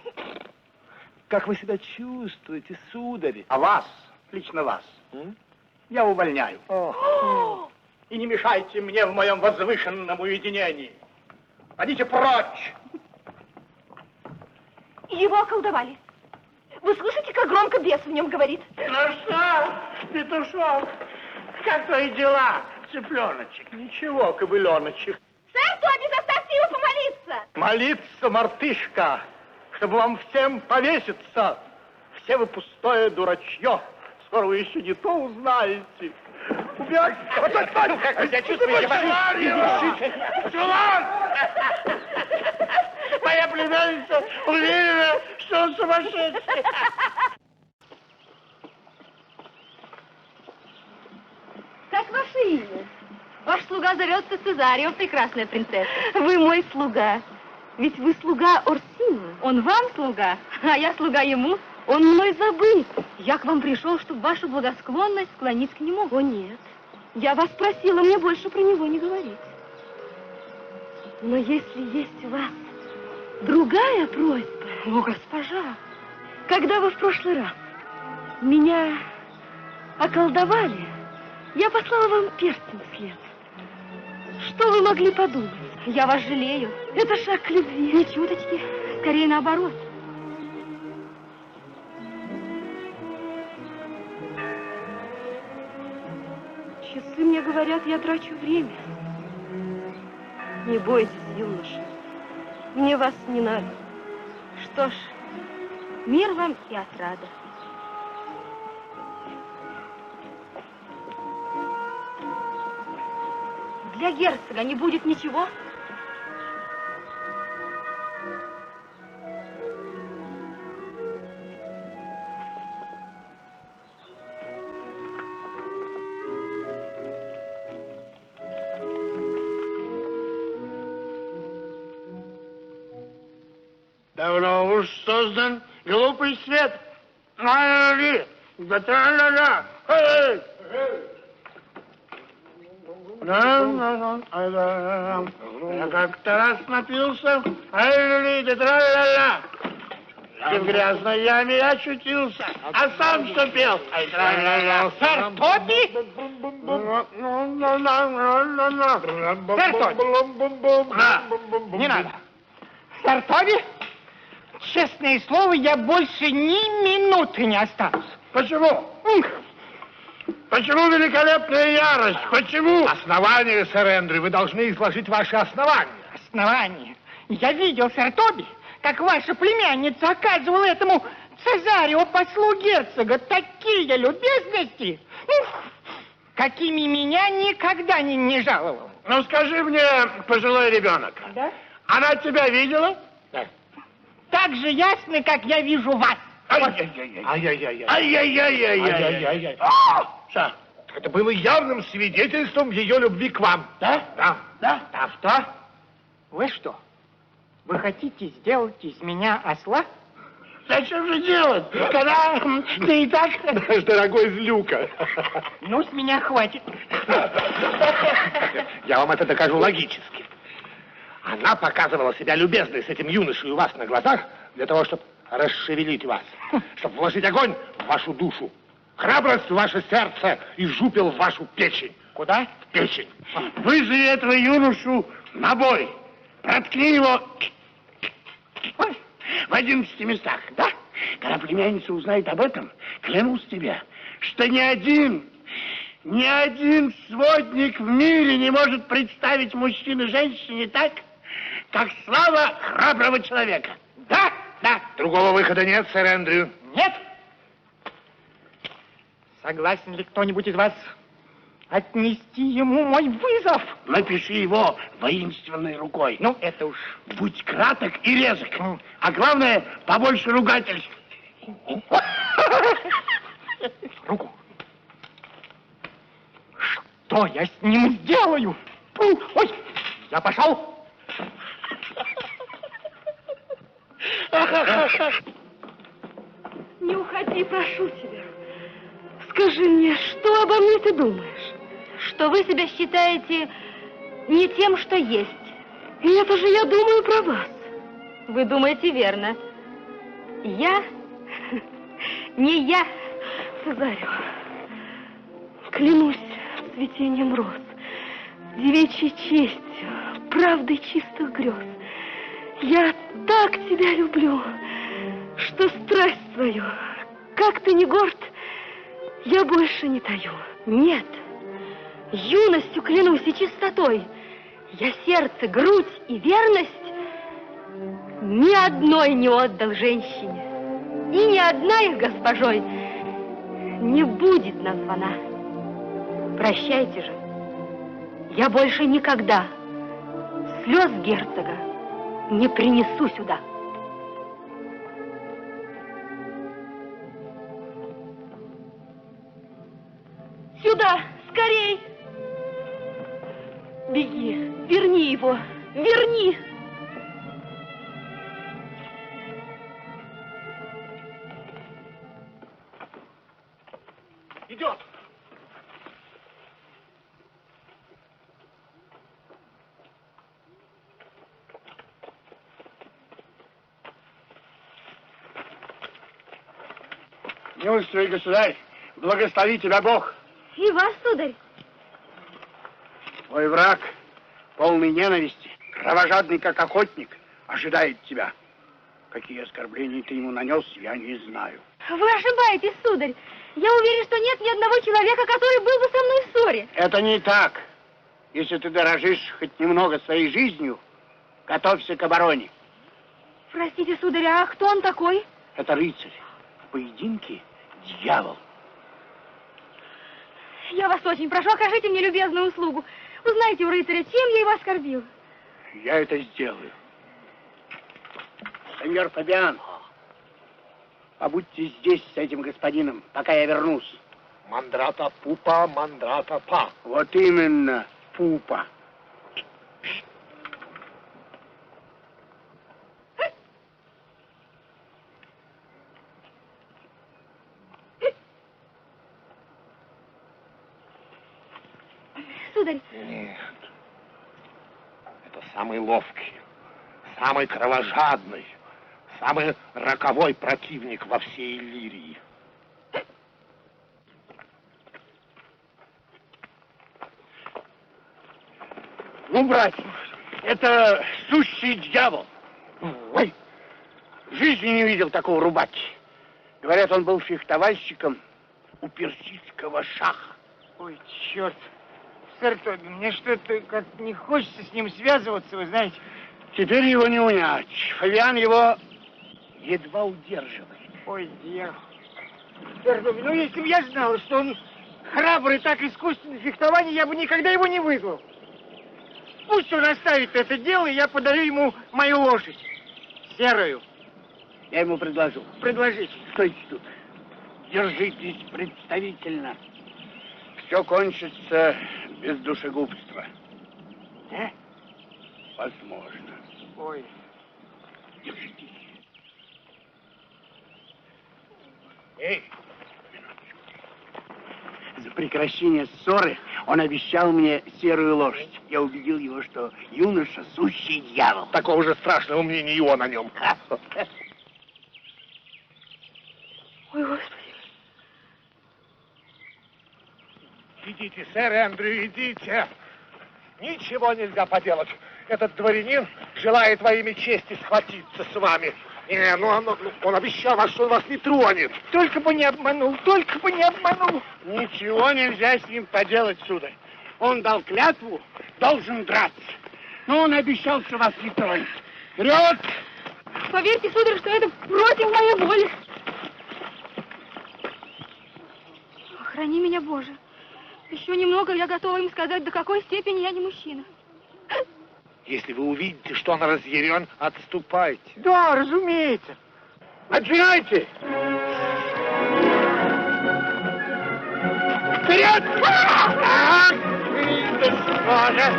как вы себя чувствуете, сударь? А вас, лично вас, я увольняю. И не мешайте мне в моем возвышенном уединении. Подите прочь. Его околдовали. Вы слышите, как громко бес в нем говорит? Ну что, петушок, как твои дела, цыпленочек? Ничего, кобыленочек. Сэр Тоби, заставьте его помолиться. Молиться, мартышка, чтобы вам всем повеситься. Все вы пустое дурачье. Скоро вы еще не то узнаете. Убегайте! Как вы себя чувствуете? Чулан! Моя племянница уверена, что он сумасшедший. Как ваше имя? Ваш слуга зовется Цезарио, прекрасная принцесса. Вы мой слуга. Ведь вы слуга Орсино. Он вам слуга, а я слуга ему. Он мной забыт. Я к вам пришел, чтобы вашу благосклонность склонить к нему. О, нет. Я вас просила мне больше про него не говорить. Но если есть у вас другая просьба... О, госпожа! Когда вы в прошлый раз меня околдовали, я послала вам перстень вслед. Что вы могли подумать? Я вас жалею. Это шаг к любви. Ни чуточки, скорее наоборот. Часы мне говорят, я трачу время. Не бойтесь, юноша. Мне вас не надо. Что ж, мир вам и отрада. Для герцога не будет ничего? Давно уж создан глупый свет. Да-да-да. Я как-то раз напился, тра-ля-ля. И в грязной яме я очутился, а сам что пел? Сэр Тоби? Сэр Тоби, не надо. Сэр Тоби, честное слово, я больше ни минуты не останусь. Почему? Почему великолепная ярость? Почему? Основания, сэр Эндрю, вы должны изложить ваши основания. Основание. Я видел, сэр Тоби, как ваша племянница оказывала этому Цезарио, послу герцога, такие любезности, какими меня никогда не жаловал. Ну, скажи мне, пожилой ребенок, Да? она тебя видела? Да. Так же ясно, как я вижу вас. Ай-яй-яй. Что? Это было явным свидетельством ее любви к вам. Да? Да. Да? А что? Вы что? Вы хотите сделать из меня осла? Зачем же делать, когда ты и так... Наш дорогой злюка. Ну, с меня хватит. Я вам это докажу логически. Она показывала себя любезной с этим юношей у вас на глазах для того, чтобы расшевелить вас, чтобы вложить огонь в вашу душу, храбрость в ваше сердце и жупел в вашу печень. Куда? В печень. Вызови этого юношу на бой. Проткни его в 11 местах, да? Когда племянница узнает об этом, клянусь тебе, что ни один сводник в мире не может представить мужчину женщине так, как слава храброго человека. Да? Да. Другого выхода нет, сэр Эндрю. Нет? Согласен ли кто-нибудь из вас отнести ему мой вызов? Напиши его воинственной рукой. Ну, это уж... Будь краток и резок. А главное, побольше ругательств. Руку. Что я с ним сделаю? Ой, я пошел. Не уходи, прошу тебя. Скажи мне, что обо мне ты думаешь? Что вы себя считаете не тем, что есть. И это же я думаю про вас. Вы думаете верно. Я? Не я. Цезарио, клянусь цветением роз, девичьей честью, правдой чистых грез. Я так тебя люблю, что страсть свою, как ты не горд, я больше не таю. Нет, юностью клянусь и чистотой. Я сердце, грудь и верность ни одной не отдал женщине. И ни одна их госпожой не будет названа. Прощайте же. Я больше никогда слез герцога не принесу сюда. Сюда, скорей! Беги, верни его, верни! Идет. Милостивый государь, благослови тебя Бог. И вас, сударь. Твой враг, полный ненависти, кровожадный как охотник, ожидает тебя. Какие оскорбления ты ему нанес, я не знаю. Вы ошибаетесь, сударь. Я уверен, что нет ни одного человека, который был бы со мной в ссоре. Это не так. Если ты дорожишь хоть немного своей жизнью, готовься к обороне. Простите, сударь, а кто он такой? Это рыцарь. В поединке дьявол. Я вас очень прошу, окажите мне любезную услугу. Узнайте у рыцаря, чем я его оскорбил. Я это сделаю. Сеньор Фабиан, побудьте здесь с этим господином, пока я вернусь. Мандрата пупа, мандрата па. Вот именно, пупа. сударь? Нет. Это самый ловкий, самый кровожадный, самый роковой противник во всей Иллирии. Ну, братья, это сущий дьявол. Ой, в жизни не видел такого рубаки. Говорят, он был фехтовальщиком у персидского шаха. Ой, черт. Сэр Тоби, мне что-то как не хочется с ним связываться, вы знаете. Теперь его не унять. Фавиан его едва удерживает. Ой, дьявол. Сэр Тоби, ну если бы я знал, что он храбрый, так искусен в фехтовании, я бы никогда его не вызвал. Пусть он оставит это дело, и я подарю ему мою лошадь. Серую. Я ему предложу. Предложите. Стойте тут. Держитесь представительно. Все кончится без душегубства. Возможно. Ой. Держитесь. Эй! За прекращение ссоры он обещал мне серую лошадь. Я убедил его, что юноша — сущий дьявол. Такого же страшного мнения и он о нем. Ой, Господи. Идите, сэр Эндрю, идите. Ничего нельзя поделать. Этот дворянин желает во имя чести схватиться с вами. Не, ну он обещал вас, что он вас не тронет. Только бы не обманул, только бы не обманул. Ничего нельзя с ним поделать, сударь. Он дал клятву, должен драться. Но он обещал, что вас не тронет. Вперед! Поверьте, сударь, что это против моей воли. Храни меня, Боже. Еще немного, я готова им сказать, до какой степени я не мужчина. Если вы увидите, что он разъярен, отступайте. Да, разумеется. Начинайте! Вперед! Так,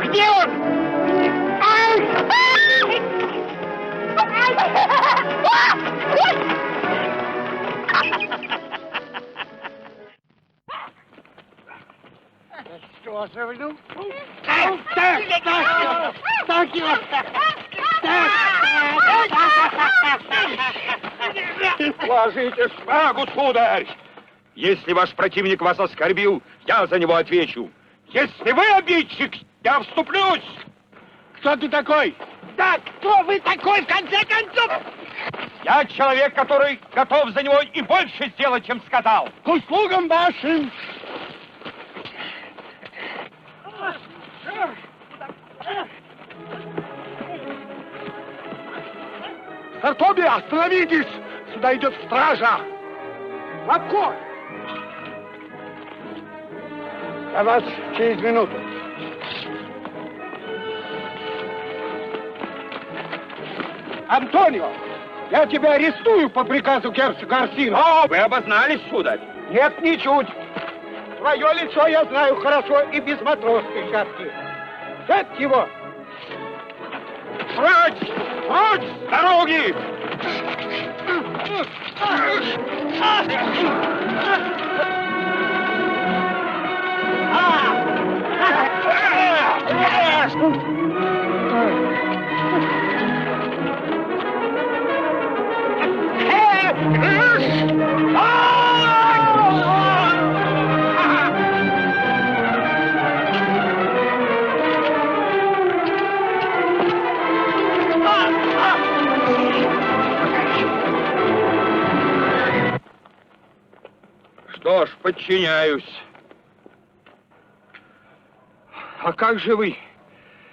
Где он? Что же, ну? Так его! Ложите шпагу, сударь! Если ваш противник вас оскорбил, я за него отвечу. Если вы обидчик, я вступлюсь! Кто ты такой? Да, кто вы такой, в конце концов? Я человек, который готов за него и больше сделать, чем сказал. К услугам вашим! Сэр Тоби, остановитесь! Сюда идет стража! В обход! Я вас через минуту. Антонио, я тебя арестую по приказу герцога Орсино. О, вы обознались, сударь? Нет, ничуть. Твое лицо я знаю хорошо и без матросской шапки. Взять его! Прочь! Прочь с дороги! Что ж, подчиняюсь. А как же вы?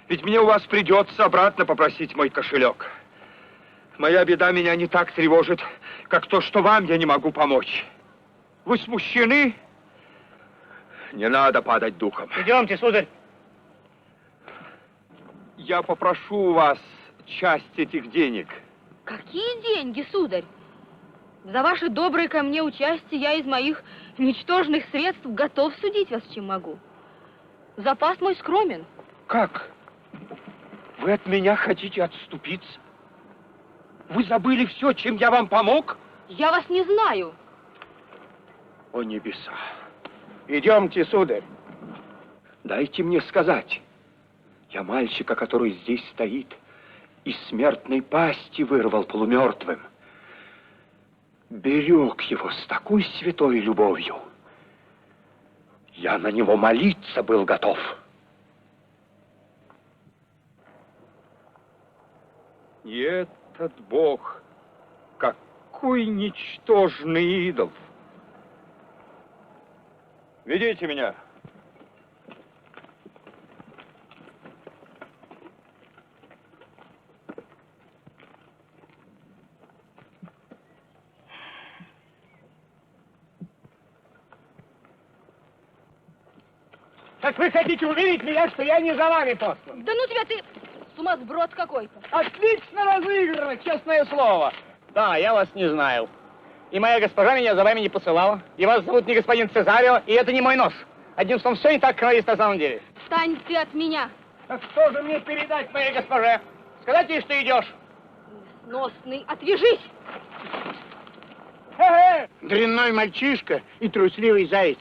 Ведь мне у вас придется обратно попросить мой кошелек. Моя беда меня не так тревожит, как то, что вам я не могу помочь. Вы смущены? Не надо падать духом. Идемте, сударь. Я попрошу у вас часть этих денег. Какие деньги, сударь? За ваше доброе ко мне участие я из моих ничтожных средств готов судить вас, чем могу. Запас мой скромен. Как? Вы от меня хотите отступиться? Вы забыли все, чем я вам помог? Я вас не знаю. О небеса! Идемте, сударь. Дайте мне сказать. Я мальчика, который здесь стоит, из смертной пасти вырвал полумертвым. Берег его с такой святой любовью. Я на него молиться был готов. И этот Бог, какой ничтожный идол. Ведите меня. Так вы хотите уверить меня, что я не за вами послан? Да ну тебя ты сумасброд какой-то. Отлично разыграно, честное слово. Да, я вас не знаю. И моя госпожа меня за вами не посылала. И вас зовут не господин Цезарио, и это не мой нож. Одним словом, все не так, как есть на самом деле. Встань ты от меня. Так что же мне передать моей госпоже? Сказать ей, что идешь? Сносный, отвяжись. Дрянной мальчишка и трусливый заяц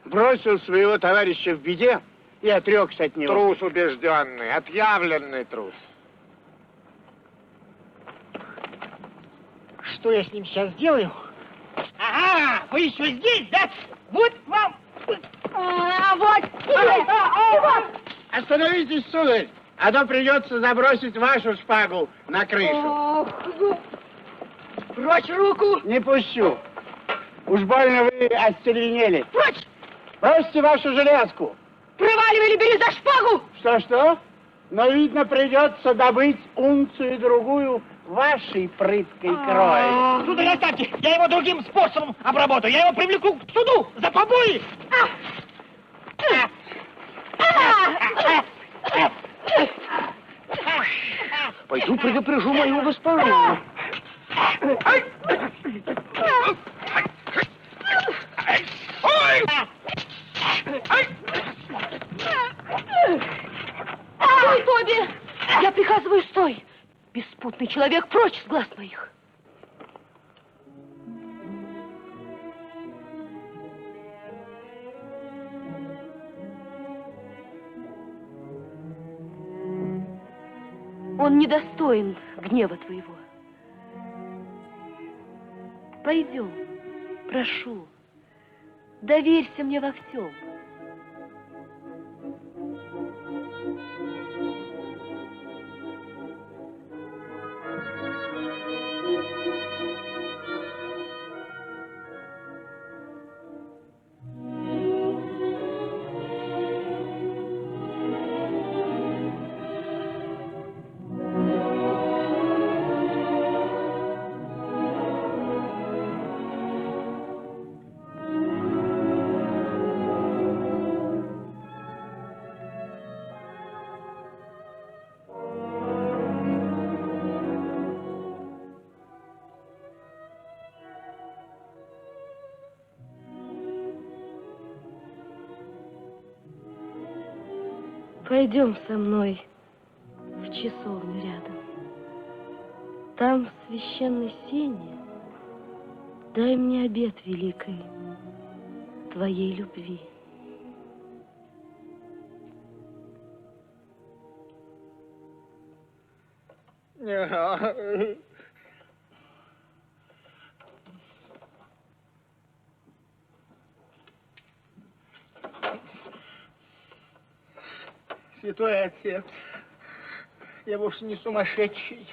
бросил своего товарища в беде и отрекся от него. Трус убежденный, отъявленный трус. Что я с ним сейчас сделаю? Ага, вы еще здесь, да? Вот вам! Вот тебе! Остановитесь, сударь, а то придется забросить вашу шпагу на крышу. Ох, прочь руку! Не пущу. Уж больно вы остервенели. Прочь! Бросьте вашу железку. Проваливай или бери за шпагу! Что? Но, видно, придется добыть унцию-другую вашей прыткой крови. Сударь, оставьте! Я его другим способом обработаю. Я его привлеку к суду за побои! Пойду предупрежу мою госпожу. Стой, Тоби! Я приказываю, стой! Беспутный человек, прочь с глаз моих! Он недостоин гнева твоего. Пойдем, прошу, доверься мне во всем. Пойдем со мной в часовню рядом. Там, в священной сене, дай мне обет великой твоей любви. Святой отец, я вовсе не сумасшедший.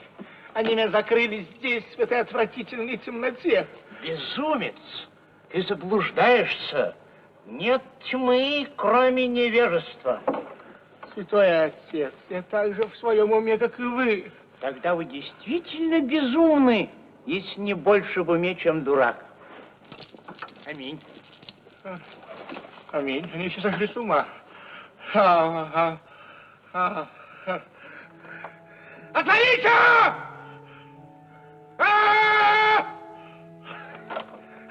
Они меня закрыли здесь, в этой отвратительной темноте. Безумец! Ты заблуждаешься. Нет тьмы, кроме невежества. Святой отец, я так же в своем уме, как и вы. Тогда вы действительно безумны, если не больше в уме, чем дурак. Аминь. Аминь. Они все сошли с ума. Отворите!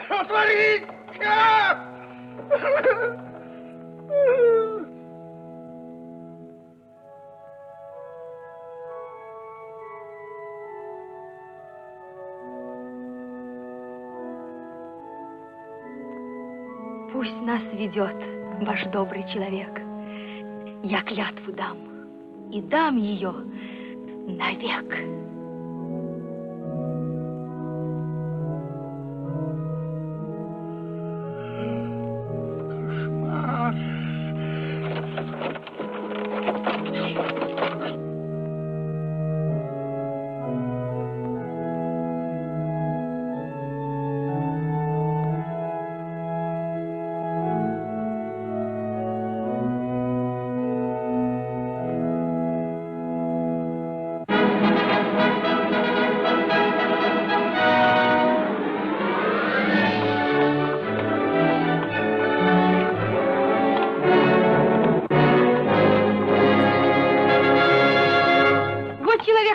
Отворите! Пусть нас ведет ваш добрый человек. Я клятву дам, и дам ее навек.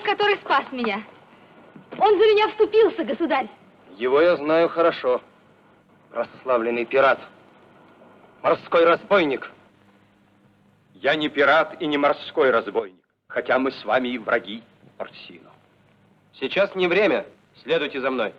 Который спас меня. Он за меня вступился, государь. Его я знаю хорошо. Прославленный пират. Морской разбойник. Я не пират и не морской разбойник, хотя мы с вами и враги, Орсино. Сейчас не время. Следуйте за мной.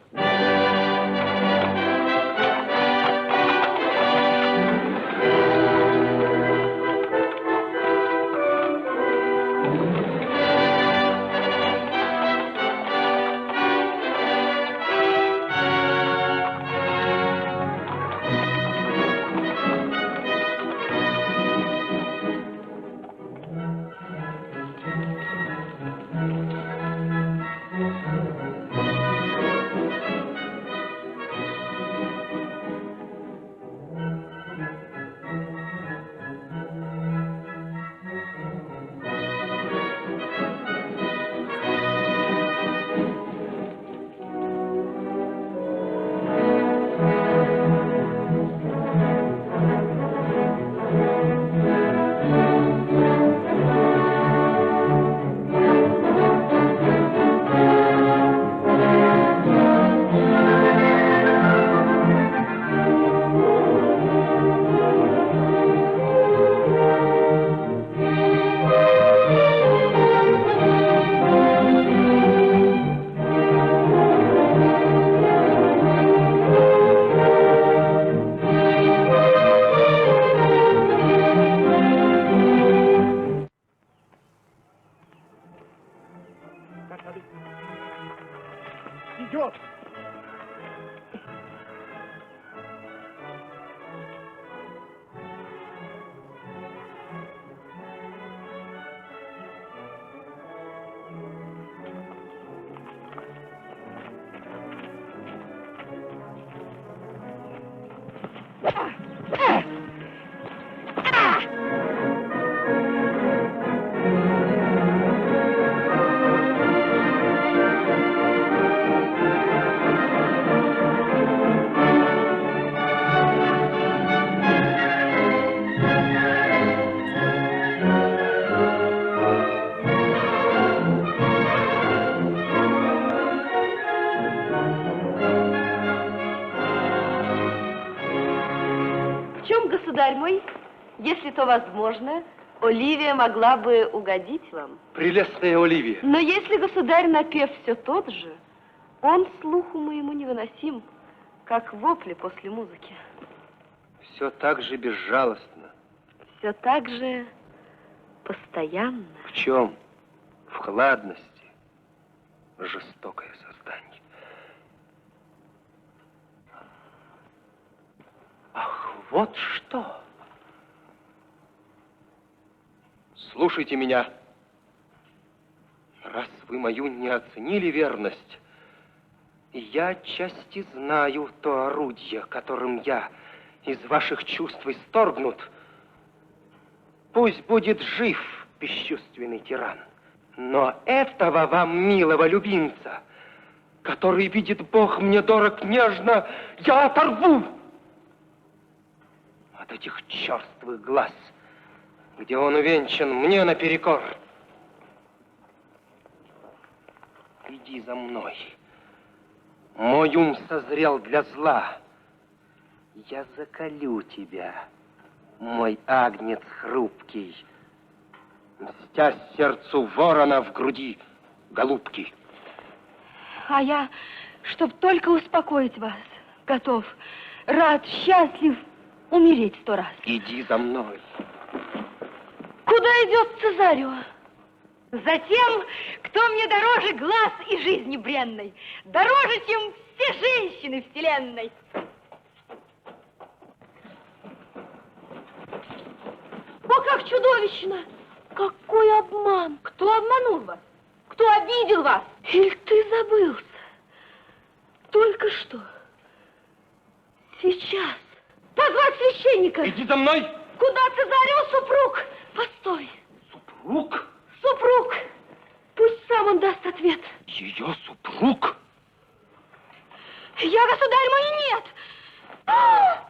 Идет! Государь мой, если то возможно, Оливия могла бы угодить вам. Прелестная Оливия. Но если государь напев все тот же, он слуху моему невыносим, как вопли после музыки. Все так же безжалостно. Все так же постоянно. В чем? В хладности. Жестокое создание. Ах, вот что! Слушайте меня. Раз вы мою не оценили верность, я отчасти знаю то орудие, которым я из ваших чувств исторгнут. Пусть будет жив бесчувственный тиран, но этого вам, милого любимца, который видит Бог мне дорог нежно, я оторву от этих черствых глаз, где он увенчан мне наперекор. Иди за мной. Мой ум созрел для зла. Я заколю тебя, мой агнец хрупкий, мстя сердцу ворона в груди голубки. А я, чтоб только успокоить вас, готов, рад, счастлив умереть 100 раз. Иди за мной. Куда идет Цезарио? За тем, кто мне дороже глаз и жизни бренной, дороже, чем все женщины вселенной. О, как чудовищно! Какой обман! Кто обманул вас? Кто обидел вас? Или ты забылся? Только что. Сейчас. Позвать священника. Иди за мной. Куда Цезарио, супруг? Постой. Супруг? Супруг. Пусть сам он даст ответ. Ее супруг? Я, государь мой, нет. А!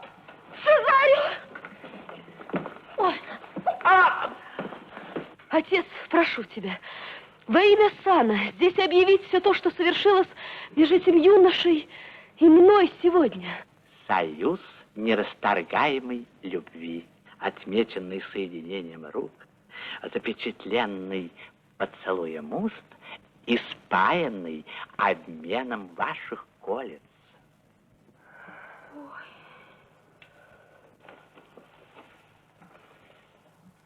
Цезарио! Ой. Отец, прошу тебя, во имя сана здесь объявить все то, что совершилось между этим юношей и мной сегодня. Союз нерасторгаемой любви, отмеченный соединением рук, запечатленный поцелуем уст и спаянный обменом ваших колец.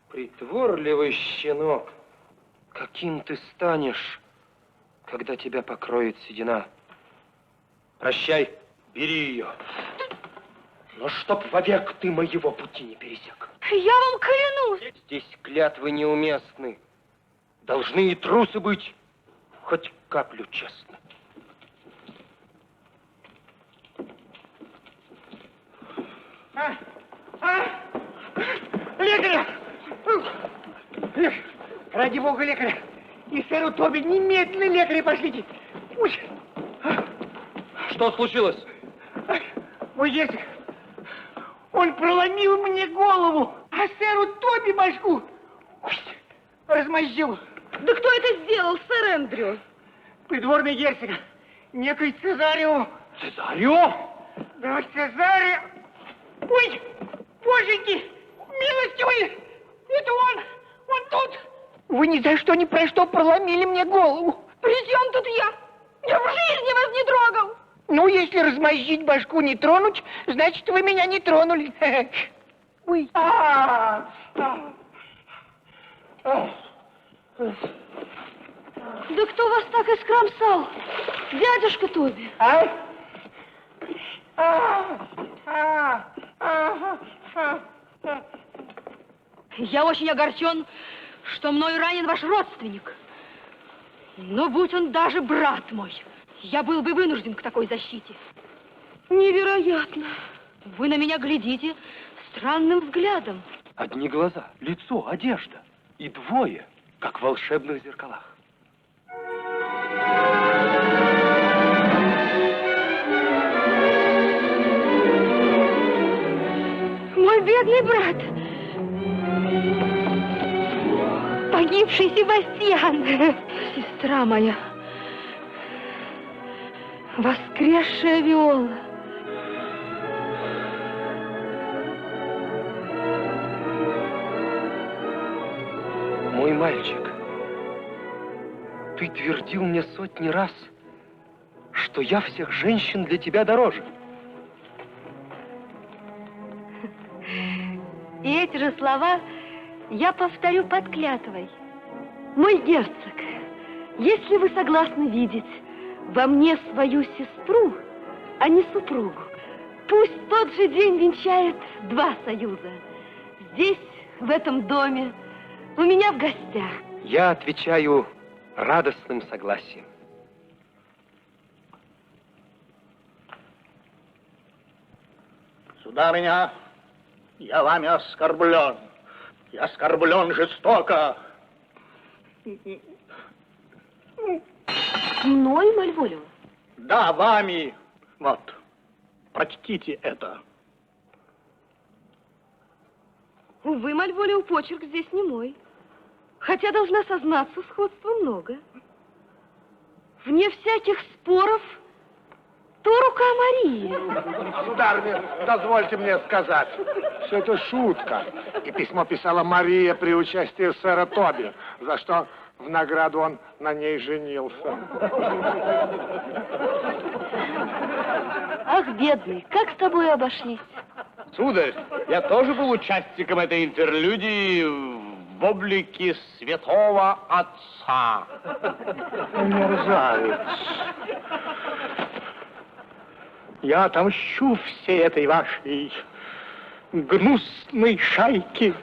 Притворливый щенок, каким ты станешь, когда тебя покроет седина. Прощай, бери ее. Но чтоб вовек ты моего пути не пересек. Я вам клянусь. Здесь клятвы неуместны. Должны и трусы быть хоть каплю честны. Лекаря! Ради бога, лекаря! И сэру Тоби немедленно лекаря пошлите! Ой. Что случилось? Мой герцог, он проломил мне голову, а сэру Тоби башку размозжил. Да кто это сделал, сэр Эндрю? Придворный герцог, некий Цезарио. Цезарио? Да, Цезарио. Ой, боженьки, милостивый, это он тут. Вы ни за что, ни про что проломили мне голову. При чем тут я? Я в жизни вас не трогал. Ну, если размозжить башку не тронуть, значит, вы меня не тронули. Ой. Да кто вас так искромсал? Дядюшка Тоби. Я очень огорчен, что мною ранен ваш родственник. Но будь он даже брат мой, я был бы вынужден к такой защите. Невероятно. Вы на меня глядите странным взглядом. Одни глаза, лицо, одежда. И двое, как в волшебных зеркалах. Мой бедный брат. Погибший Себастьян. Сестра моя. Воскресшая Виола. Мой мальчик, ты твердил мне сотни раз, что я всех женщин для тебя дороже. И эти же слова я повторю под клятвой. Мой герцог, если вы согласны видеть во мне свою сестру, а не супругу, пусть тот же день венчает два союза. Здесь, в этом доме, у меня в гостях. Я отвечаю радостным согласием. Сударыня, я вами оскорблен. Я оскорблен жестоко. Мной, Мальволио? Да, вами. Вот, прочтите это. Увы, Мальволио, почерк здесь не мой. Хотя, должна сознаться, сходства много. Вне всяких споров, то рука Марии. Сударыня, дозвольте мне сказать, что это шутка. И письмо писала Мария при участии сэра Тоби, за что в награду он на ней женился. Ах, бедный, как с тобой обошлись? Сударь, я тоже был участником этой интерлюдии в облике святого отца. Мерзавец. Я отомщу всей этой вашей гнусной шайки.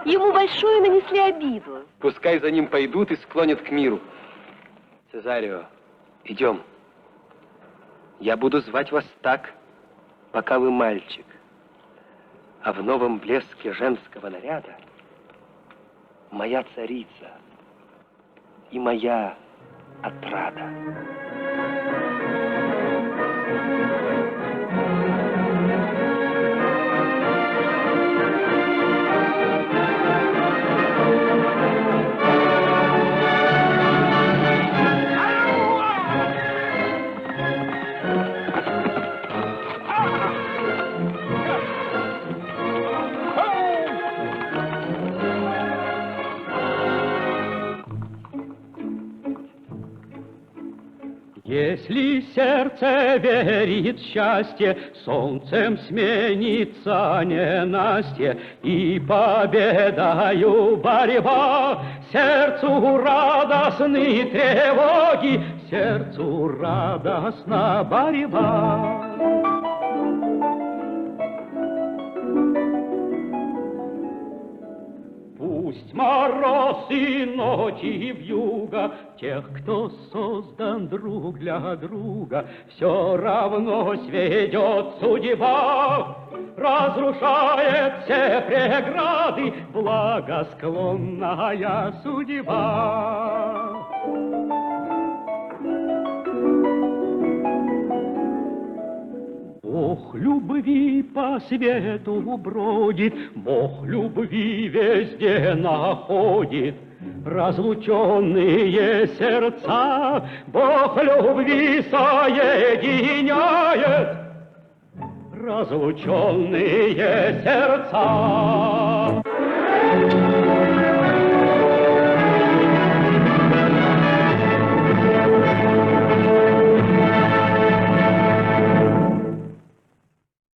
Ему большую нанесли обиду. Пускай за ним пойдут и склонят к миру. Цезарио, идем. Я буду звать вас так, пока вы мальчик. А в новом блеске женского наряда моя царица и моя отрада. Если сердце верит в счастье, солнцем сменится ненастье, и победою борьба. Сердцу радостны тревоги, сердцу радостна борьба. Пусть мороз и ночи вьюга, тех, кто создан друг для друга, все равно сведет судьба, разрушает все преграды благосклонная судьба. Бог любви по свету бродит, Бог любви везде находит. Разлученные сердца Бог любви соединяет. Разлученные сердца.